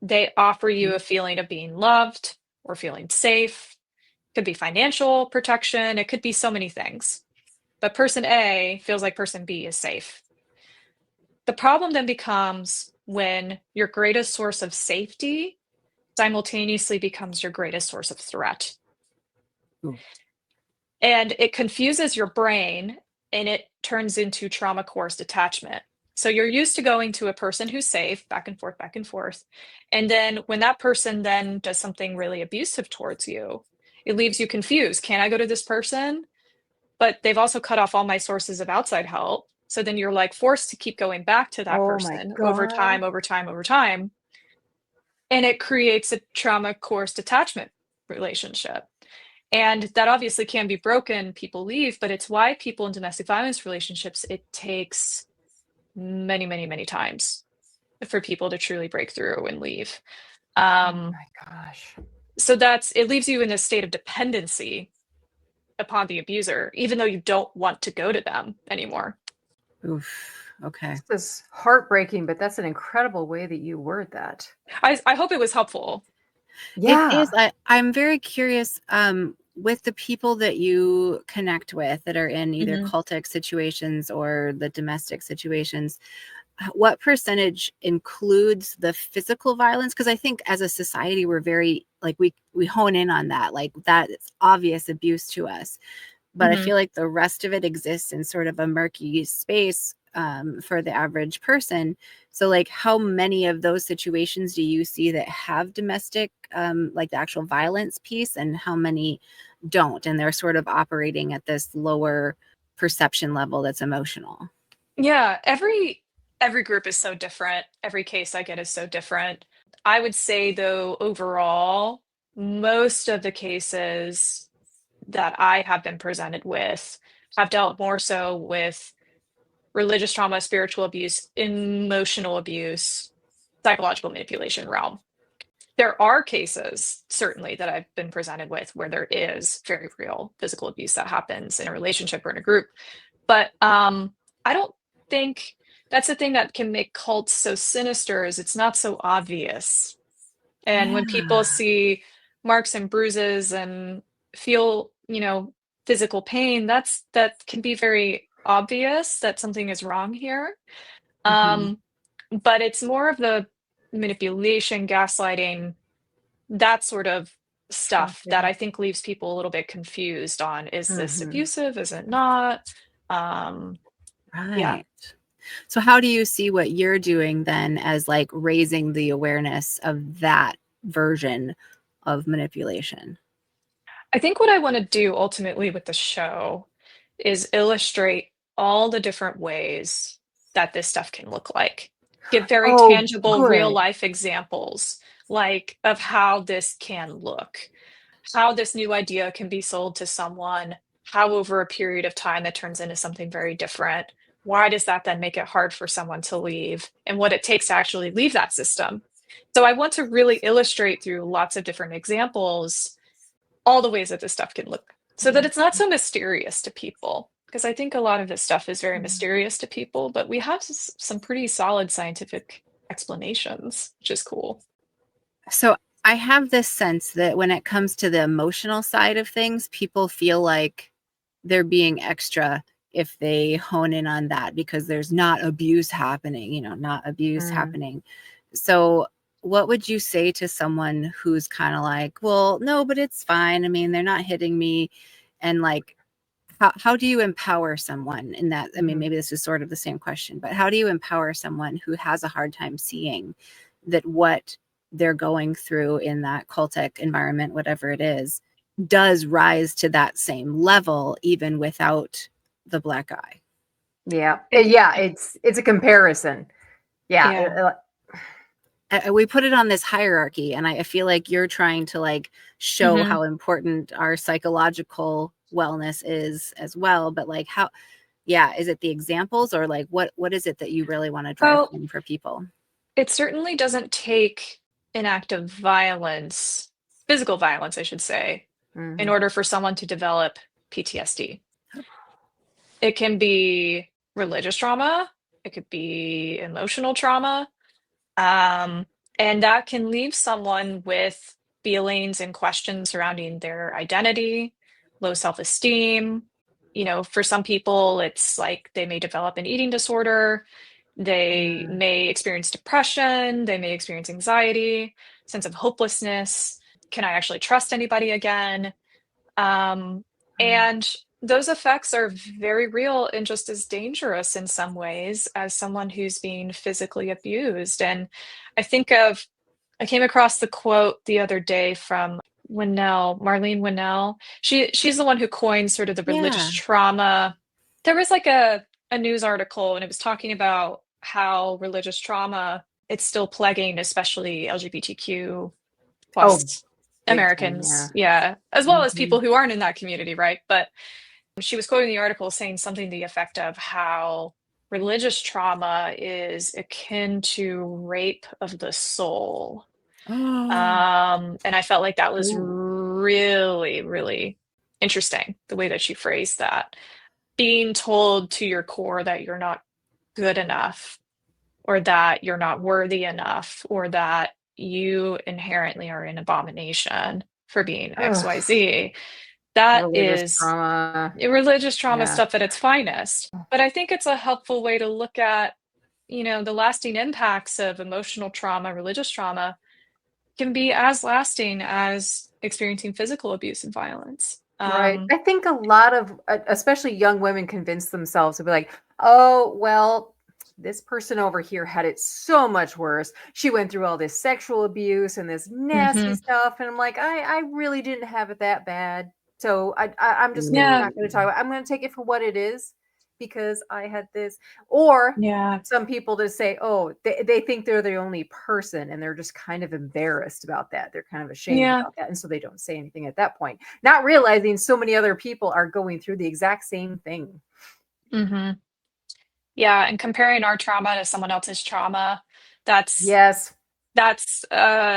They offer you a feeling of being loved or feeling safe. It could be financial protection, it could be so many things. But person A feels like person B is safe. The problem then becomes when your greatest source of safety simultaneously becomes your greatest source of threat. Ooh. And it confuses your brain and it turns into trauma coerced attachment. So you're used to going to a person who's safe, back and forth, back and forth. And then when that person then does something really abusive towards you, it leaves you confused. Can I go to this person? But they've also cut off all my sources of outside help. So then you're like forced to keep going back to that person over time, over time, over time. And it creates a trauma coerced attachment relationship. And that obviously can be broken. People leave, but it's why people in domestic violence relationships, it takes many, many, many times for people to truly break through and leave. Oh my gosh. So it leaves you in a state of dependency upon the abuser, even though you don't want to go to them anymore. Oof. Okay. This is heartbreaking, but that's an incredible way that you word that. I hope it was helpful. Yeah. It is. I'm very curious with the people that you connect with that are in either cultic situations or the domestic situations, what percentage includes the physical violence? Because I think as a society, we're very like we hone in on that, like that it's obvious abuse to us. But I feel like the rest of it exists in sort of a murky space for the average person. So like how many of those situations do you see that have domestic, like the actual violence piece, and how many don't? And they're sort of operating at this lower perception level that's emotional. Yeah, every group is so different. Every case I get is so different. I would say though, overall, most of the cases that I have been presented with have dealt more so with religious trauma, spiritual abuse, emotional abuse, psychological manipulation realm. There are cases, certainly, that I've been presented with where there is very real physical abuse that happens in a relationship or in a group. But I don't think that's the thing that can make cults so sinister, is it's not so obvious. And when people Yeah. see marks and bruises and feel, physical pain, that can be very obvious that something is wrong here. Mhm. But it's more of the manipulation, gaslighting, that sort of stuff that I think leaves people a little bit confused on, is this Mhm. abusive? Is it not? Um, yeah. Right. So how do you see what you're doing then as like raising the awareness of that version of manipulation? I think what I want to do ultimately with the show is illustrate all the different ways that this stuff can look like. Give very Oh, tangible, real good. life examples, like of how this can look, how this new idea can be sold to someone, how over a period of time that turns into something very different. Why does that then make it hard for someone to leave, and what it takes to actually leave that system? So I want to really illustrate through lots of different examples all the ways that this stuff can look, so that it's not so mysterious to people. Because I think a lot of this stuff is very mysterious to people, but we have some pretty solid scientific explanations, which is cool. So I have this sense that when it comes to the emotional side of things, people feel like they're being extra if they hone in on that because there's not abuse happening, not abuse Mm. happening. So what would you say to someone who's kind of like, well, no, but it's fine. I mean, they're not hitting me. And like, how do you empower someone in that? I mean, maybe this is sort of the same question, but how do you empower someone who has a hard time seeing that what they're going through in that cultic environment, whatever it is, does rise to that same level, even without the black eye? Yeah. It, Yeah, it's a comparison. yeah. Yeah. We put it on this hierarchy, and I feel like you're trying to like show Hmm. how important our psychological wellness is as well. But like how, yeah, is it the examples or like what is it that you really want to drive Well, home for people? it certainly doesn't take an act of violence, physical violence, I should say, in Mhm. order for someone to develop PTSD. It can be religious trauma, it could be emotional trauma, um, and that can leave someone with feelings and questions surrounding their identity, low self-esteem. For some people, it's like they may develop an eating disorder, they Mm. may experience depression, they may experience anxiety, sense of hopelessness. Can I actually trust anybody again? And those effects are very real and just as dangerous in some ways as someone who's being physically abused. And I think of, I came across the quote the other day from Marlene Winnell. She's the one who coined sort of the religious Yeah. trauma. There was like a news article, and it was talking about how religious trauma, it's still plaguing, especially LGBTQ Oh, plus big time, yeah. Americans, yeah, as well as Mhm. people who aren't in that community, right? But she was quoting the article saying something to the effect of how religious trauma is akin to rape of the soul. Oh, And I felt like that was ooh. really, really interesting, the way that she phrased that. Being told to your core that you're not good enough, or that you're not worthy enough, or that you inherently are an abomination for being Ugh, XYZ. That religious is trauma. religious trauma Yeah. stuff at its finest. But I think it's a helpful way to look at, the lasting impacts of emotional trauma, religious trauma can be as lasting as experiencing physical abuse and violence. Right. I think a lot of, especially young women, convince themselves to be like, oh, well, this person over here had it so much worse. She went through all this sexual abuse and this nasty Mhm. stuff. And I'm like, I really didn't have it that bad. So I'm just Yeah, not going to talk about it. I'm going to take it for what it is because I had this. Or yeah, some people just say, oh, they think they're the only person and they're just kind of embarrassed about that. They're kind of ashamed yeah. about that. And so they don't say anything at that point, not realizing so many other people are going through the exact same thing. Hmm. Yeah, and comparing our trauma to someone else's trauma, that's Yes. that's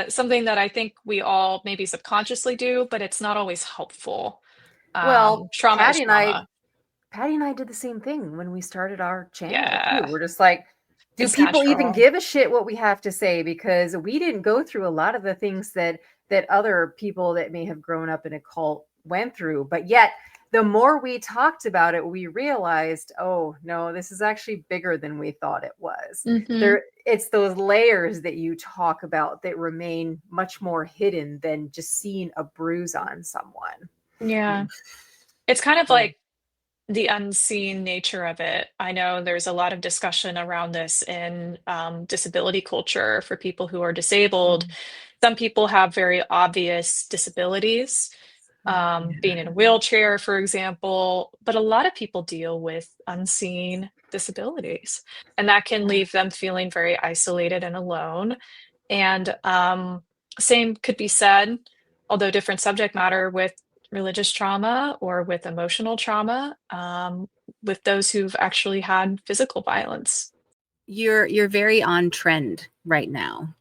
something that I think we all maybe subconsciously do, but it's not always helpful. Well, Trauma is trauma. Patty and I did the same thing when we started our channel too. Yeah, We're just like, do it's people even natural. give a shit what we have to say? Because we didn't go through a lot of the things that other people that may have grown up in a cult went through. But yet, the more we talked about it, we realized, oh no, this is actually bigger than we thought it was. Hmm. It's those layers that you talk about that remain much more hidden than just seeing a bruise on someone. Yeah. It's kind of like the unseen nature of it. I know there's a lot of discussion around this in disability culture for people who are disabled. Some people have very obvious disabilities, being in a wheelchair, for example, but a lot of people deal with unseen disabilities, and that can leave them feeling very isolated and alone. And same could be said, although different subject matter, with religious trauma or with emotional trauma, with those who've actually had physical violence. You're very on trend right now,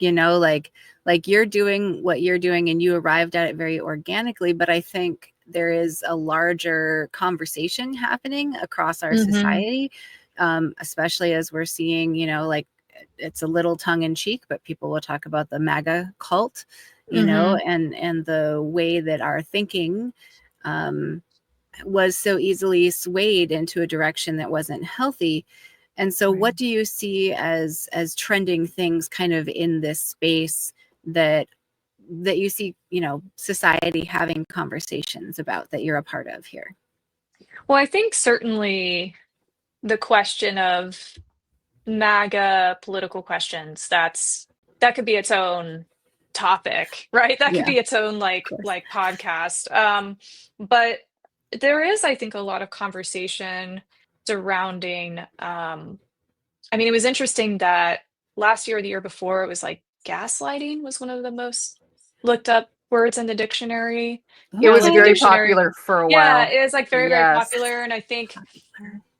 like you're doing what you're doing and you arrived at it very organically, but I think there is a larger conversation happening across our Hmm. society, especially as we're seeing, like it's a little tongue in cheek, but people will talk about the MAGA cult, Hmm. and the way that our thinking was so easily swayed into a direction that wasn't healthy. And so what do you see as trending things kind of in this space that you see, society having conversations about that you're a part of here? Well, I think certainly the question of MAGA political questions, that could be its own topic, right? That could Yeah, be its own of course. like podcast. But there is, I think, a lot of conversation surrounding. I mean, it was interesting that last year or the year before, it was like gaslighting was one of the most looked up words in the dictionary. It Not was like the Oh, very dictionary. popular for a Yeah, while. it was like very, very Yes. popular. And I think,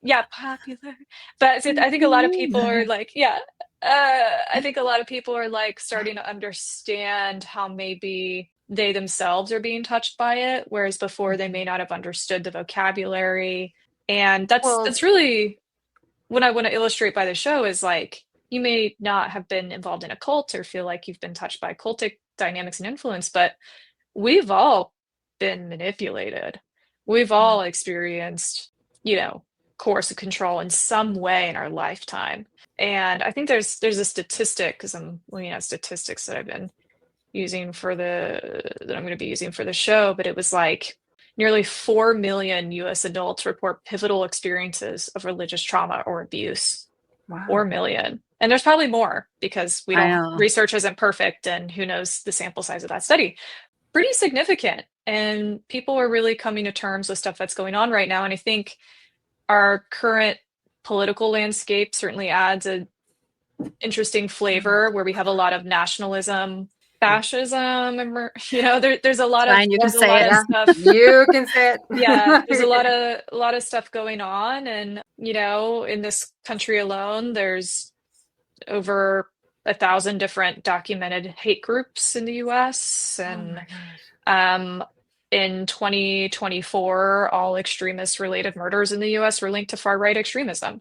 yeah, popular. But I think a lot of people are like, yeah, I think a lot of people are like starting to understand how maybe they themselves are being touched by it, whereas before they may not have understood the vocabulary. And Well, that's really what I want to illustrate by the show is like, you may not have been involved in a cult or feel like you've been touched by cultic dynamics and influence, but we've all been manipulated. We've all experienced, coercive control in some way in our lifetime. And I think there's a statistic, because I'm looking at statistics that I'm going to be using for the show, but it was like nearly 4 million US adults report pivotal experiences of religious trauma or abuse. wow. 4 million. And there's probably more because I know. research isn't perfect and who knows the sample size of that study. Pretty significant. And people are really coming to terms with stuff that's going on right now. And I think our current political landscape certainly adds a interesting flavor where we have a lot of nationalism, fascism, and there's a lot of Fine, you can say it. of stuff. You can say Yeah, there's a it. lot of stuff going on, and in this country alone, there's over 1,000 different documented hate groups in the U.S. Oh and my gosh. in 2024, all extremist-related murders in the U.S. were linked to far-right extremism.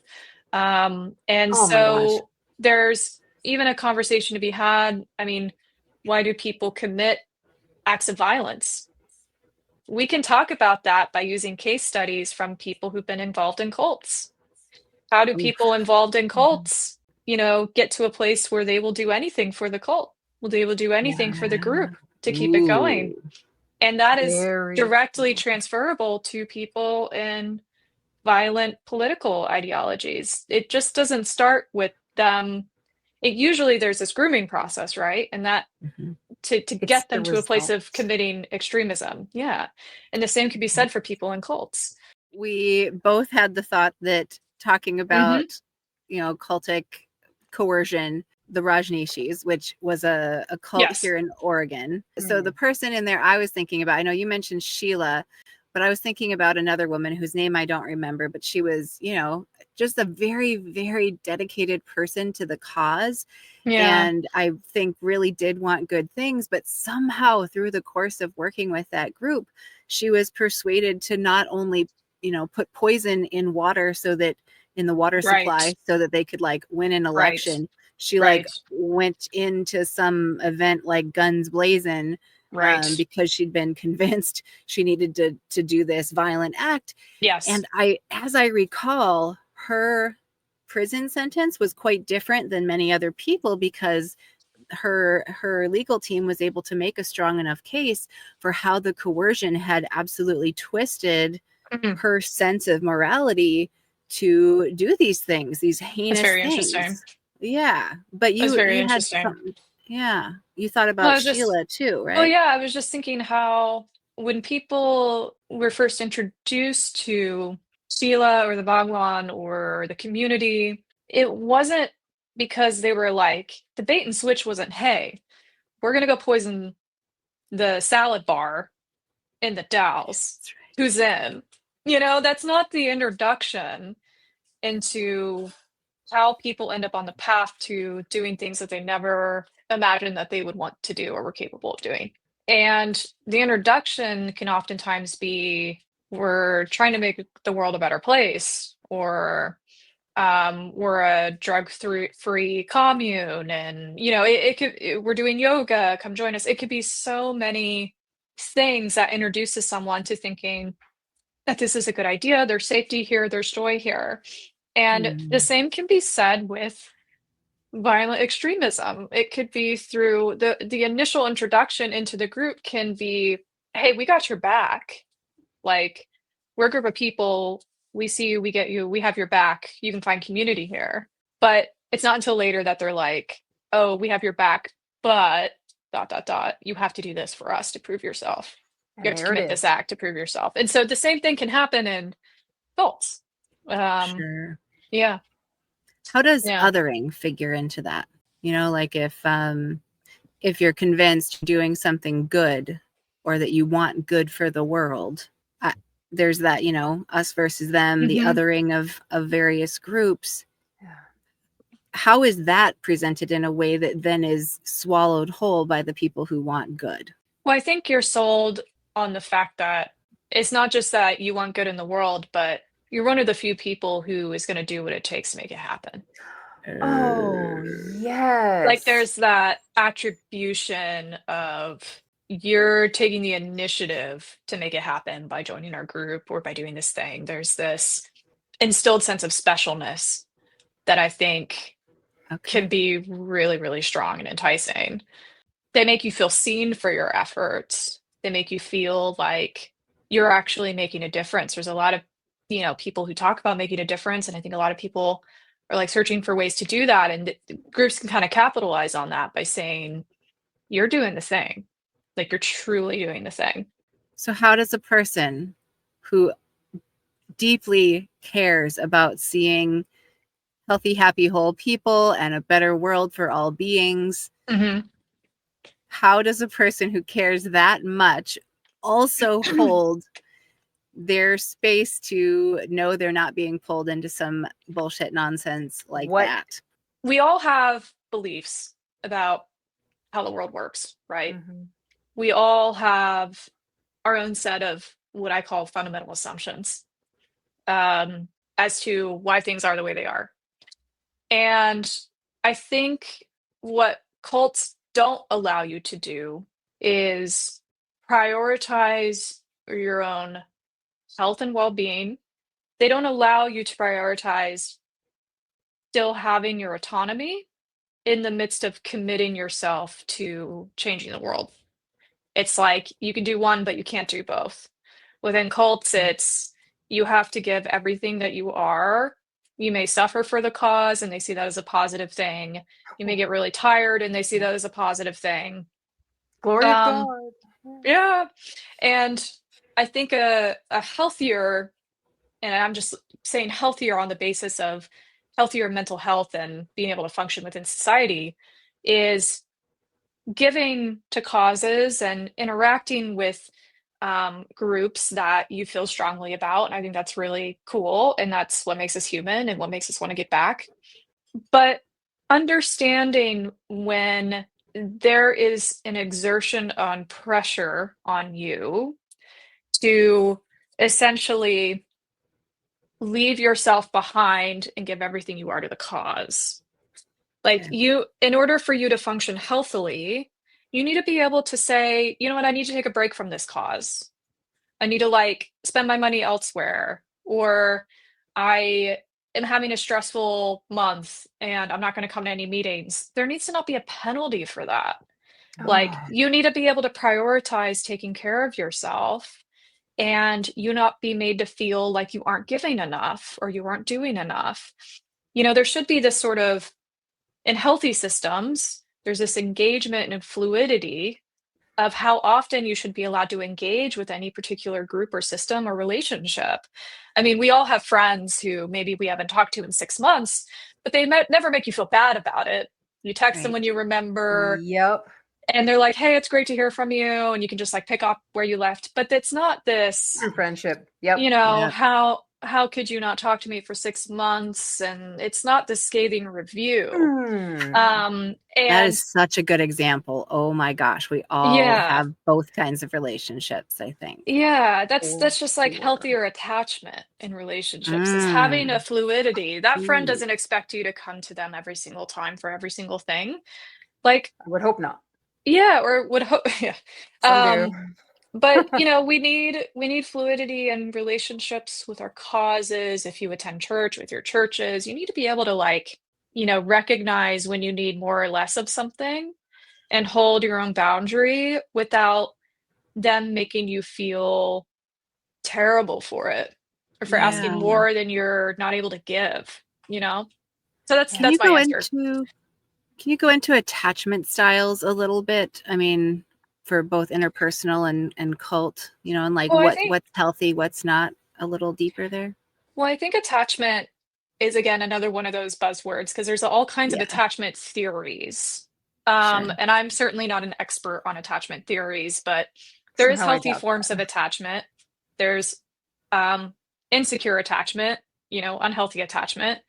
And Oh my gosh. so there's even a conversation to be had. I mean, why do people commit acts of violence? We can talk about that by using case studies from people who've been involved in cults. How do Oof. people involved in cults, get to a place where they will do anything for the cult? Will they will do anything for the group to keep it going? Ooh. And that is Very directly transferable to people in violent political ideologies. It just doesn't start with them. It usually there's this grooming process, right? And that Mhm. to It's get the them to a place of results. committing extremism. Yeah. And the same could be said for people in cults. We both had the thought that talking Hmm. about, cultic coercion, the Rajneeshis, which was a cult Yes. here in Oregon. So the Mm. person in there I was thinking about, I know you mentioned Sheila. but I was thinking about another woman whose name I don't remember, but she was, just a very, very dedicated person to the cause. Yeah. And I think really did want good things, but somehow through the course of working with that group, she was persuaded to not only, put poison in water so that in the water supply Right. so that they could like win an Right. election. She like Right. went into some event like guns blazing Right. because she'd been convinced she needed to do this violent act. Yes. And as I recall, her prison sentence was quite different than many other people because her legal team was able to make a strong enough case for how the coercion had absolutely twisted Mhm. her sense of morality to do these things, these That's heinous very interesting. things. Yeah, but That's very you had interesting. something. Yeah, you thought Well, I about was just, Sheila too, well, right? yeah, I was just thinking how when people were first introduced to Sheila or the Bhagwan or the community, it wasn't because they were like, the bait and switch wasn't, hey, we're going to go poison the salad bar in the Dalles. That's right. Who's in? That's not the introduction into how people end up on the path to doing things that they never imagined that they would want to do or were capable of doing. And the introduction can oftentimes be we're trying to make the world a better place, or we're a drug-free commune, and we're doing yoga. Come join us. It could be so many things that introduces someone to thinking that this is a good idea. There's safety here. There's joy here. And the Mm. same can be said with violent extremism. It could be through the initial introduction into the group can be, hey, we got your back. Like, we're a group of people. We see you, we get you, we have your back. You can find community here. But it's not until later that they're like, oh, we have your back, but dot dot dot, you have to do this for us to prove yourself. And You have to there it commit this is. act to prove yourself. And so the same thing can happen in adults. Sure. Yeah. How does Yeah. othering figure into that? Like if you're convinced you're doing something good or that you want good for the world, there's that, us versus them, the Mhm. othering of various groups. Yeah. How is that presented in a way that then is swallowed whole by the people who want good? Well, I think you're sold on the fact that it's not just that you want good in the world, but you're one of the few people who is going to do what it takes to make it happen. Oh, Like, yes. there's that attribution of you're taking the initiative to make it happen by joining our group or by doing this thing. There's this instilled sense of specialness that I think can Okay. be really, really strong and enticing. They make you feel seen for your efforts. They make you feel like you're actually making a difference. There's a lot of, people who talk about making a difference, and I think a lot of people are like searching for ways to do that, and groups can kind of capitalize on that by saying, "You're doing the thing. Like, you're truly doing the thing." So how does a person who deeply cares about seeing healthy, happy, whole people and a better world for all beings, Mhm. how does a person who cares that much also hold their space to know they're not being pulled into some bullshit nonsense like What? that? We all have beliefs about how the world works, right? Mhm. We all have our own set of what I call fundamental assumptions, um, as to why things are the way they are. And I think what cults don't allow you to do is prioritize your own health and well-being. They don't allow you to prioritize still having your autonomy in the midst of committing yourself to changing the world. It's like you can do one, but you can't do both. Within cults, it's you have to give everything that you are. You may suffer for the cause, and they see that as a positive thing. You may get really tired, and they see that as a positive thing. Glory of Um, God. yeah. And I think a healthier, and I'm just saying healthier on the basis of healthier mental health and being able to function within society, is giving to causes and interacting with groups that you feel strongly about. And I think that's really cool. And that's what makes us human and what makes us want to get back. But understanding when there is an exertion on pressure on you to essentially leave yourself behind and give everything you are to the cause. Like in order for you to function healthily, you need to be able to say, you know what, I need to take a break from this cause. I need to like spend my money elsewhere, or I am having a stressful month and I'm not going to come to any meetings. There needs to not be a penalty for that. Like you need to be able to prioritize taking care of yourself and you not be made to feel like you aren't giving enough or you aren't doing enough. There should be this sort of, in healthy systems, there's this engagement and fluidity of how often you should be allowed to engage with any particular group or system or relationship. I mean, we all have friends who maybe we haven't talked to in 6 months, but they might never make you feel bad about it. You text them when you remember. Yep. And they're like, hey, it's great to hear from you. And you can just like pick up where you left. But it's not this True friendship. Yep. How could you not talk to me for 6 months? And it's not the scathing review. That is such a good example. Oh my gosh. We all have both kinds of relationships, I think. Yeah, that's just like healthier attachment in relationships is having a fluidity. That friend doesn't expect you to come to them every single time for every single thing. Like, I would hope not. Yeah, or would hope. Yeah. Some do. But we need fluidity in relationships with our causes. If you attend church with your churches, you need to be able to recognize when you need more or less of something and hold your own boundary without them making you feel terrible for it or for asking more than you're not able to give, So that's my answer. Can you go into attachment styles a little bit? I mean, for both interpersonal and cult, and like what's healthy, what's not, a little deeper there? Well, I think attachment is, again, another one of those buzzwords because there's all kinds of attachment theories. And I'm certainly not an expert on attachment theories, but there is healthy forms of attachment. There's insecure attachment, unhealthy attachment.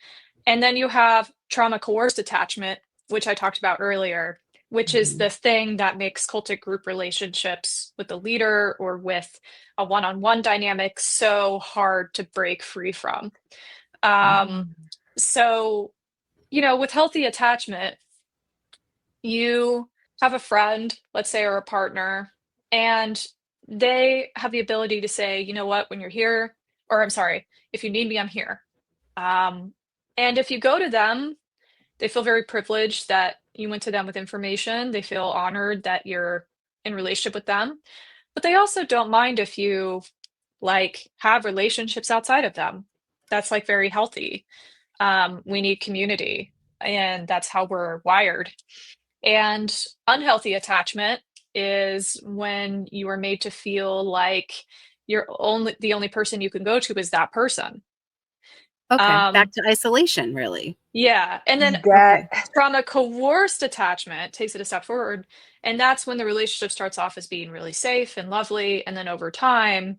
And then you have trauma coerced attachment, which I talked about earlier, which is the thing that makes cultic group relationships with the leader or with a one-on-one dynamic so hard to break free from. So, with healthy attachment, you have a friend, let's say, or a partner, and they have the ability to say, you know what, when you're here, or I'm sorry, if you need me, I'm here. And if you go to them, they feel very privileged that you went to them with information. They feel honored that you're in relationship with them. But they also don't mind if you have relationships outside of them. That's very healthy. We need community, and that's how we're wired. And unhealthy attachment is when you are made to feel like the only person you can go to is that person. Okay, back to isolation, really. Yeah, and then trauma coerced attachment takes it a step forward, and that's when the relationship starts off as being really safe and lovely, and then over time,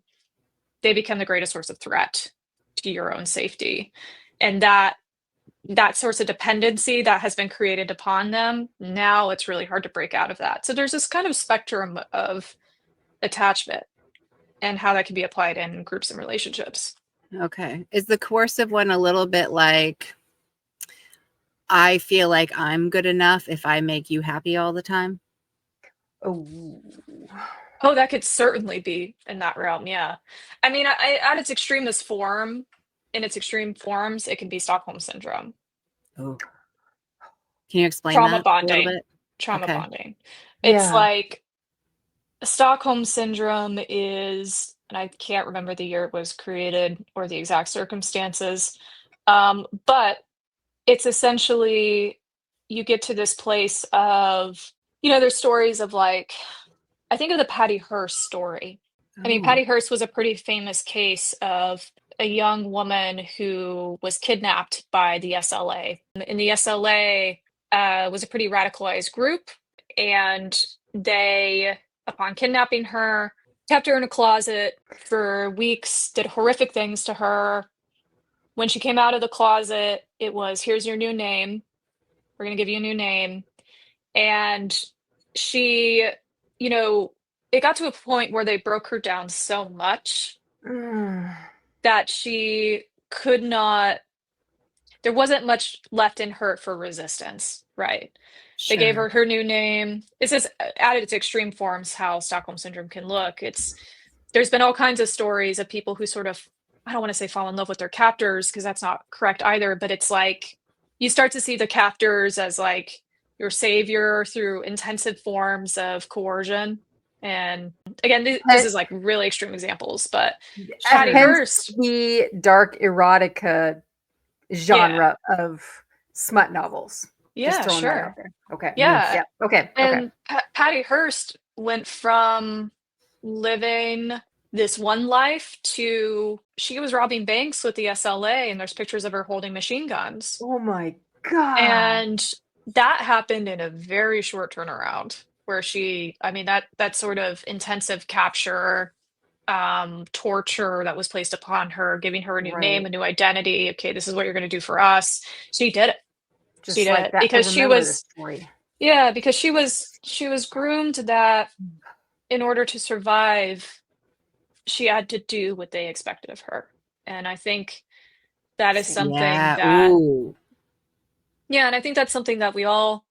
they become the greatest source of threat to your own safety, and that source of dependency that has been created upon them, now it's really hard to break out of that. So there's this kind of spectrum of attachment and how that can be applied in groups and relationships. Okay. Is the coercive one a little bit like, I feel like I'm good enough if I make you happy all the time? Oh, that could certainly be in that realm. Yeah. I mean, at its extremist form, in its extreme forms, it can be Stockholm syndrome. Oh. Can you explain trauma that bonding. a little bit? Trauma bonding. It's like Stockholm syndrome is, and I can't remember the year it was created or the exact circumstances, but it's essentially you get to this place of, there's stories of I think of the Patty Hearst story. I mean, Patty Hearst was a pretty famous case of a young woman who was kidnapped by the SLA. And the SLA was a pretty radicalized group, and they, upon kidnapping her, kept her in a closet for weeks, did horrific things to her. When she came out of the closet, it was, here's your new name. We're going to give you a new name. And she, you know, it got to a point where they broke her down so much that she could not, there wasn't much left in her for resistance, right? They gave her her new name. It's just at its extreme forms how Stockholm Syndrome can look. There's been all kinds of stories of people who sort of, I don't want to say fall in love with their captors because that's not correct either, but it's like you start to see the captors as like your savior through intensive forms of coercion. And again, this is like really extreme examples, but Patty Hearst, the dark erotica genre of smut novels. Yeah, just throwing that sure. out there. Okay. Yeah. Okay. And Patty Hearst went from living this one life to she was robbing banks with the SLA, and there's pictures of her holding machine guns. Oh my God. And that happened in a very short turnaround where that sort of intensive capture, torture that was placed upon her, giving her a new name, a new identity. Okay, this is what you're going to do for us. She did it. Just she did like it that. Because she was, because she was groomed that in order to survive, she had to do what they expected of her. And I think that is something and I think that's something that we all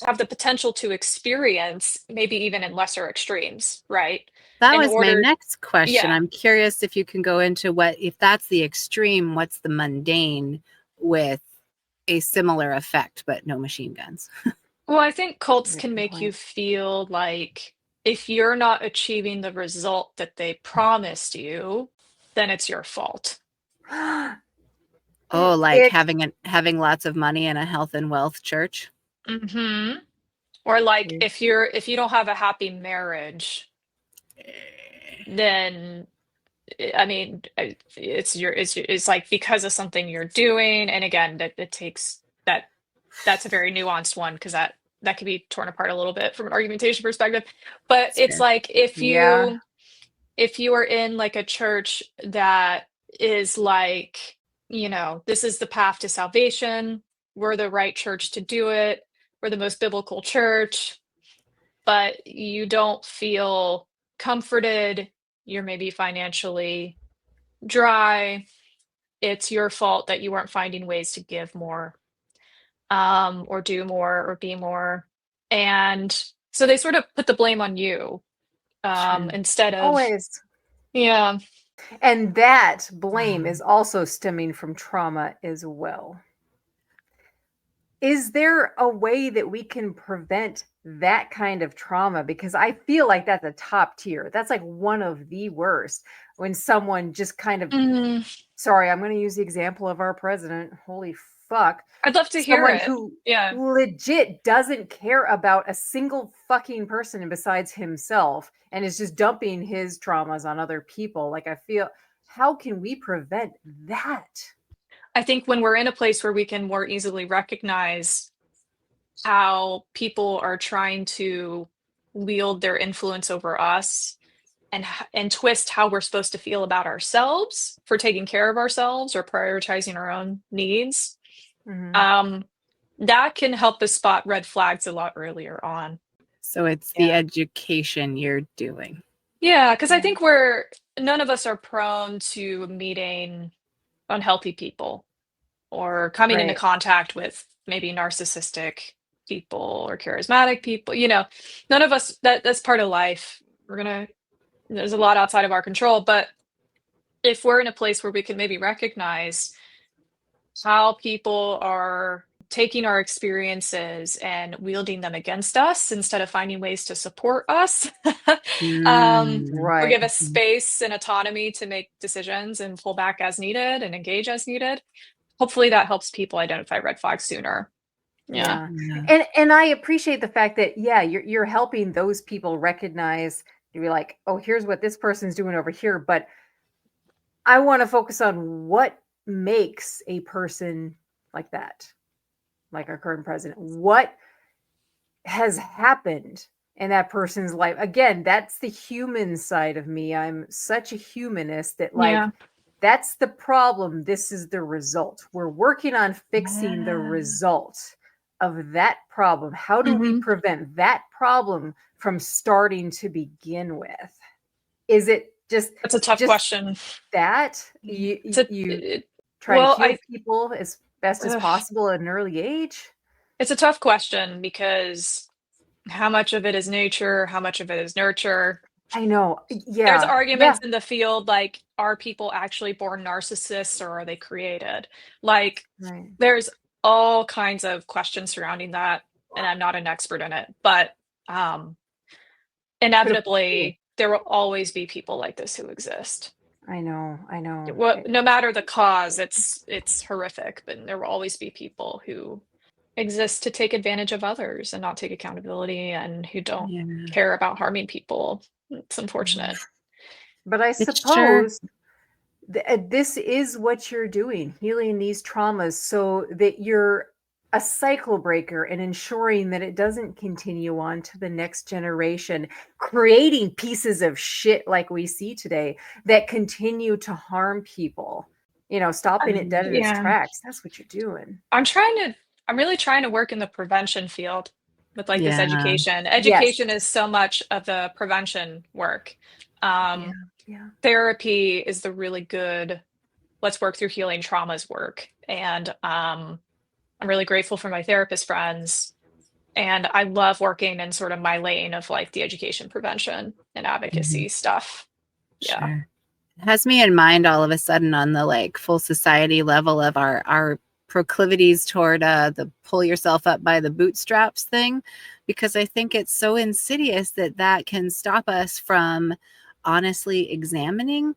have the potential to experience, maybe even in lesser extremes, right? That was my next question. I'm curious if you can go into if that's the extreme, what's the mundane with a similar effect, but no machine guns? Well, I think cults can make you feel like if you're not achieving the result that they promised you, then it's your fault. Oh, like having lots of money in a health and wealth church? Mm-hmm. Or like if you don't have a happy marriage, then I mean it's like because of something you're doing. And again, that's a very nuanced one because that could be torn apart a little bit from an argumentation perspective. But it's like if you are in like a church that is like, this is the path to salvation, we're the right church to do it, we're the most biblical church, but you don't feel comforted, you're maybe financially dry, it's your fault that you weren't finding ways to give more, or do more or be more. And so they sort of put the blame on you, instead of always. Yeah. And that blame is also stemming from trauma as well. Is there a way that we can prevent that kind of trauma? Because I feel like that's a top tier. That's like one of the worst when someone just kind of, sorry, I'm going to use the example of our president. Holy fuck. I'd love to hear it. Someone who legit doesn't care about a single fucking person besides himself and is just dumping his traumas on other people. Like, I feel, how can we prevent that? I think when we're in a place where we can more easily recognize how people are trying to wield their influence over us and twist how we're supposed to feel about ourselves for taking care of ourselves or prioritizing our own needs, that can help us spot red flags a lot earlier on. So it's the education you're doing. Yeah, because I think none of us are prone to meeting unhealthy people or coming into contact with maybe narcissistic people or charismatic people. None of us, that's part of life. There's a lot outside of our control, but if we're in a place where we can maybe recognize how people are taking our experiences and wielding them against us instead of finding ways to support us, or give us space and autonomy to make decisions and pull back as needed and engage as needed. Hopefully that helps people identify red flags sooner. Yeah. And I appreciate the fact that, you're helping those people recognize, you're like, oh, here's what this person's doing over here. But I want to focus on what makes a person like that, like our current president. What has happened in that person's life. Again, that's the human side of me. I'm such a humanist that like, Yeah. that's the problem. This is the result. We're working on fixing the result of that problem. How do we prevent that problem from starting to begin with? Is it just That's a tough question. that It's a, you it, try to well, heal people as best as possible at an early age? it's a tough question because how much of it is nature, how much of it is nurture? I know. There's Yeah. Yeah. arguments in the field like, are people actually born narcissists or are they created? Like, Right. there's all kinds of questions surrounding that, and I'm not an expert in it, but inevitably there will always be people like this who exist. I know. No matter the cause, it's horrific, but there will always be people who exist to take advantage of others and not take accountability and who don't care about harming people. It's unfortunate. But I suppose this is what you're doing, healing these traumas so that you're a cycle breaker and ensuring that it doesn't continue on to the next generation, creating pieces of shit like we see today that continue to harm people. Stopping it dead in its tracks. That's what you're doing. I'm really trying to work in the prevention field with like this education. Education is so much of the prevention work. Therapy is the really good, let's work through healing traumas work. And I'm really grateful for my therapist friends. And I love working in sort of my lane of like the education, prevention, and advocacy stuff. Yeah. Sure. It has me in mind all of a sudden on the like full society level of our proclivities toward the pull yourself up by the bootstraps thing, because I think it's so insidious that can stop us from honestly examining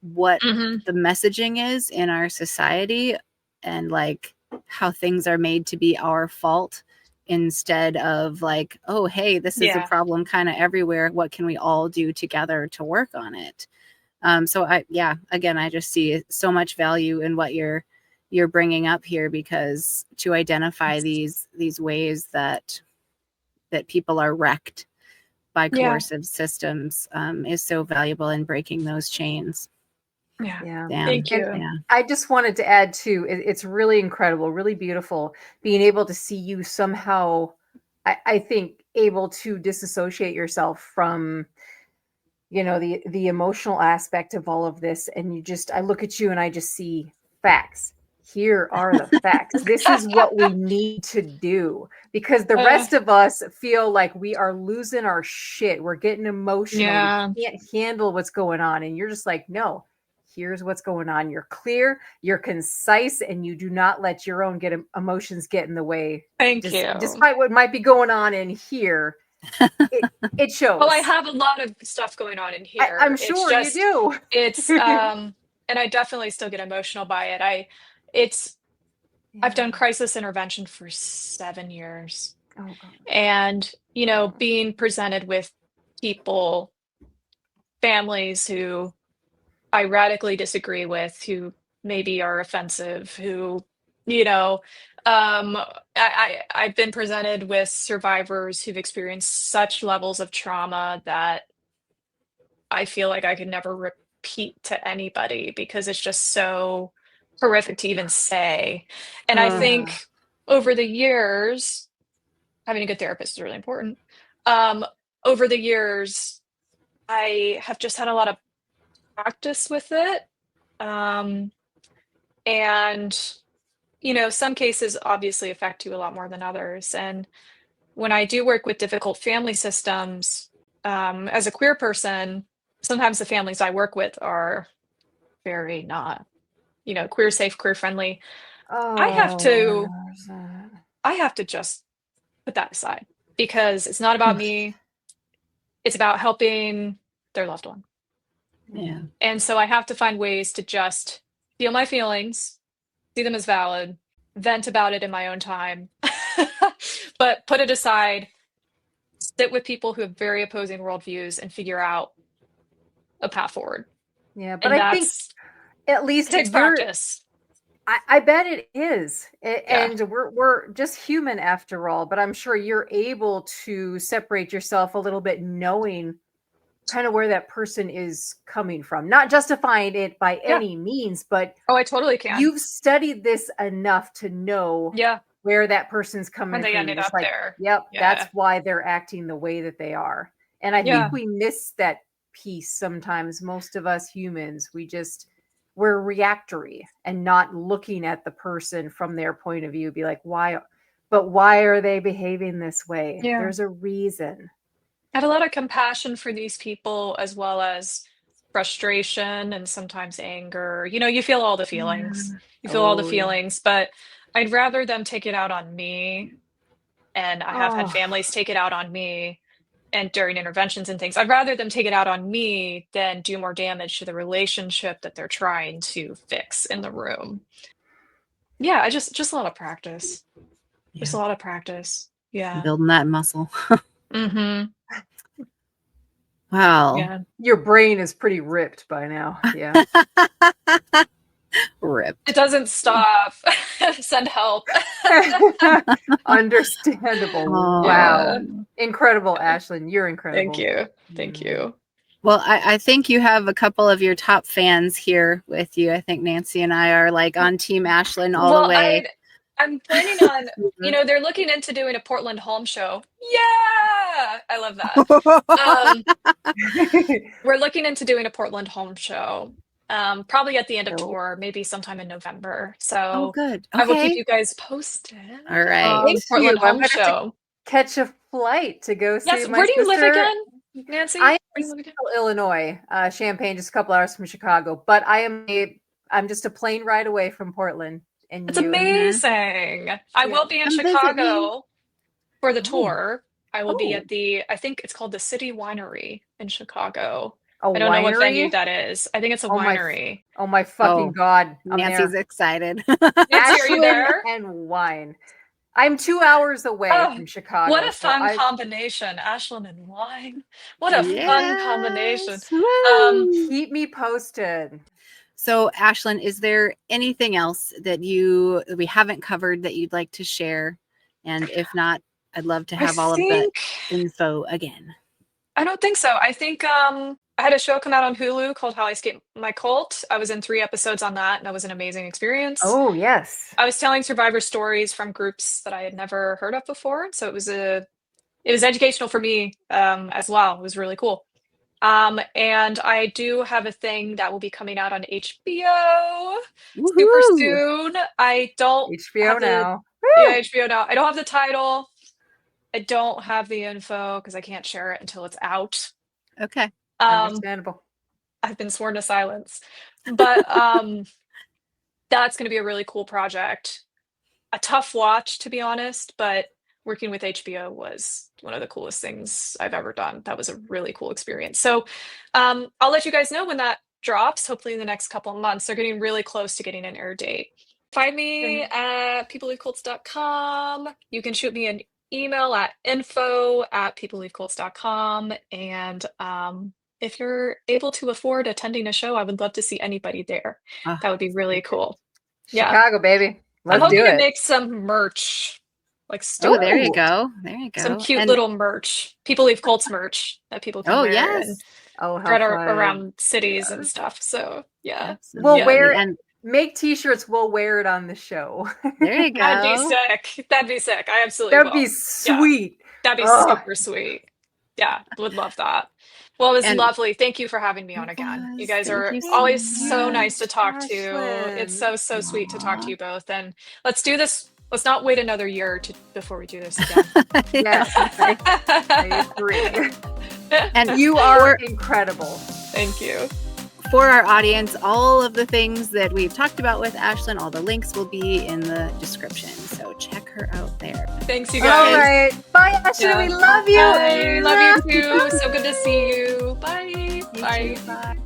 what the messaging is in our society and like how things are made to be our fault instead of like, oh, hey, this is a problem kind of everywhere. What can we all do together to work on it? So again, I just see so much value in what you're bringing up here, because to identify these ways that people are wrecked by coercive systems is so valuable in breaking those chains. Yeah. Thank you. And I just wanted to add too, it's really incredible, really beautiful being able to see you somehow, I think, able to disassociate yourself from, the emotional aspect of all of this. And I look at you and I just see facts. Here are the facts. This is what we need to do, because the rest of us feel like we are losing our shit. We're getting emotional. We can't handle what's going on. And you're just like, no, here's what's going on. You're clear, you're concise, and you do not let your own emotions get in the way. Thank you. Despite what might be going on in here, it shows. Well, I have a lot of stuff going on in here. I'm sure you do. It's and I definitely still get emotional by it. I've done crisis intervention for 7 years. Oh, God. And, being presented with people, families who I radically disagree with, who maybe are offensive, who, I've been presented with survivors who've experienced such levels of trauma that I feel like I could never repeat to anybody because it's just so horrific to even say. And I think over the years, having a good therapist is really important. Over the years, I have just had a lot of practice with it. And, some cases obviously affect you a lot more than others. And when I do work with difficult family systems, as a queer person, sometimes the families I work with are very not, queer safe, queer friendly. I have to just put that aside because it's not about me. It's about helping their loved one. Yeah. And so I have to find ways to just feel my feelings, see them as valid, vent about it in my own time, but put it aside, sit with people who have very opposing worldviews and figure out a path forward. Yeah, but I think at least it takes practice. I bet it is. And we're just human after all, but I'm sure you're able to separate yourself a little bit knowing kind of where that person is coming from. Not justifying it by any means, but I totally can. You've studied this enough to know where that person's coming when they from. ended up there. Yep, that's why they're acting the way that they are. And I think we miss that piece sometimes. Most of us humans, we're reactory and not looking at the person from their point of view. Be like, why are they behaving this way? There's a reason. I have a lot of compassion for these people, as well as frustration and sometimes anger. You feel all the feelings. You feel all the feelings, but I'd rather them take it out on me. And I have had families take it out on me, and during interventions and things. I'd rather them take it out on me than do more damage to the relationship that they're trying to fix in the room. Yeah, just a lot of practice. Just a lot of practice. Yeah. Building that muscle. Mm-hmm. Wow. Yeah. Your brain is pretty ripped by now. Yeah. Ripped. It doesn't stop. Send help. Understandable. Wow. Incredible, Ashlyn. You're incredible. Thank you. Thank you. Well, I think you have a couple of your top fans here with you. I think Nancy and I are like on Team Ashlyn all the way. I'm planning on, they're looking into doing a Portland home show. Yeah, I love that. We're looking into doing a Portland home show. Probably at the end of tour, maybe sometime in November. So good. I will keep you guys posted. All right. Portland home show. Catch a flight to go see my where do you sister. live again, Nancy? I'm in Illinois, Champaign, just a couple hours from Chicago. But I'm just a plane ride away from Portland. And it's amazing. I will be in Chicago for the tour. I will be at I think it's called the City Winery in Chicago. I don't know what venue that is. I think it's a winery. Oh my fucking God. Nancy's excited. Nancy, are you there? And wine. I'm 2 hours away from Chicago. What a fun combination. Ashland and wine. What a fun combination. Keep me posted. So, Ashlyn, is there anything else that we haven't covered that you'd like to share? And if not, I'd love to have all of the info again. I don't think so. I think I had a show come out on Hulu called How I Escaped My Cult. I was in 3 episodes on that, and that was an amazing experience. Oh, yes. I was telling survivor stories from groups that I had never heard of before. So it was educational for me as well. It was really cool. And I do have a thing that will be coming out on HBO super soon. I don't HBO now. Yeah, HBO now. I don't have the title. I don't have the info because I can't share it until it's out. Okay. Understandable. I've been sworn to silence. But that's going to be a really cool project. A tough watch, to be honest, but working with HBO was one of the coolest things I've ever done. That was a really cool experience. So I'll let you guys know when that drops, hopefully in the next couple of months. They're getting really close to getting an air date. Find me at peopleleavecults.com. You can shoot me an email at info@peopleleavecults.com. And if you're able to afford attending a show, I would love to see anybody there. That would be really cool. Chicago, baby. Let's I'm hoping do it. to make some merch. Like there you go. There you go. Some cute little merch. People Leave Cults merch that people can wear. And spread around cities and stuff. So yeah. We'll wear and make t-shirts. We'll wear it on the show. There you go. That'd be sick. I absolutely That'd be sweet. Yeah. That'd be super sweet. Yeah, would love that. Well, it was lovely. Thank you for having me on again. You guys are always so nice to talk to. It's so sweet to talk to you both. And let's do this. Let's not wait another year before we do this again. Yes, I agree. And you are incredible. Thank you. For our audience, all of the things that we've talked about with Ashlyn, all the links will be in the description. So check her out there. Thanks, you guys. All right. Bye, Ashlyn. Yeah. We love you. Bye. Love you too. So good to see you. Bye. Bye. Bye.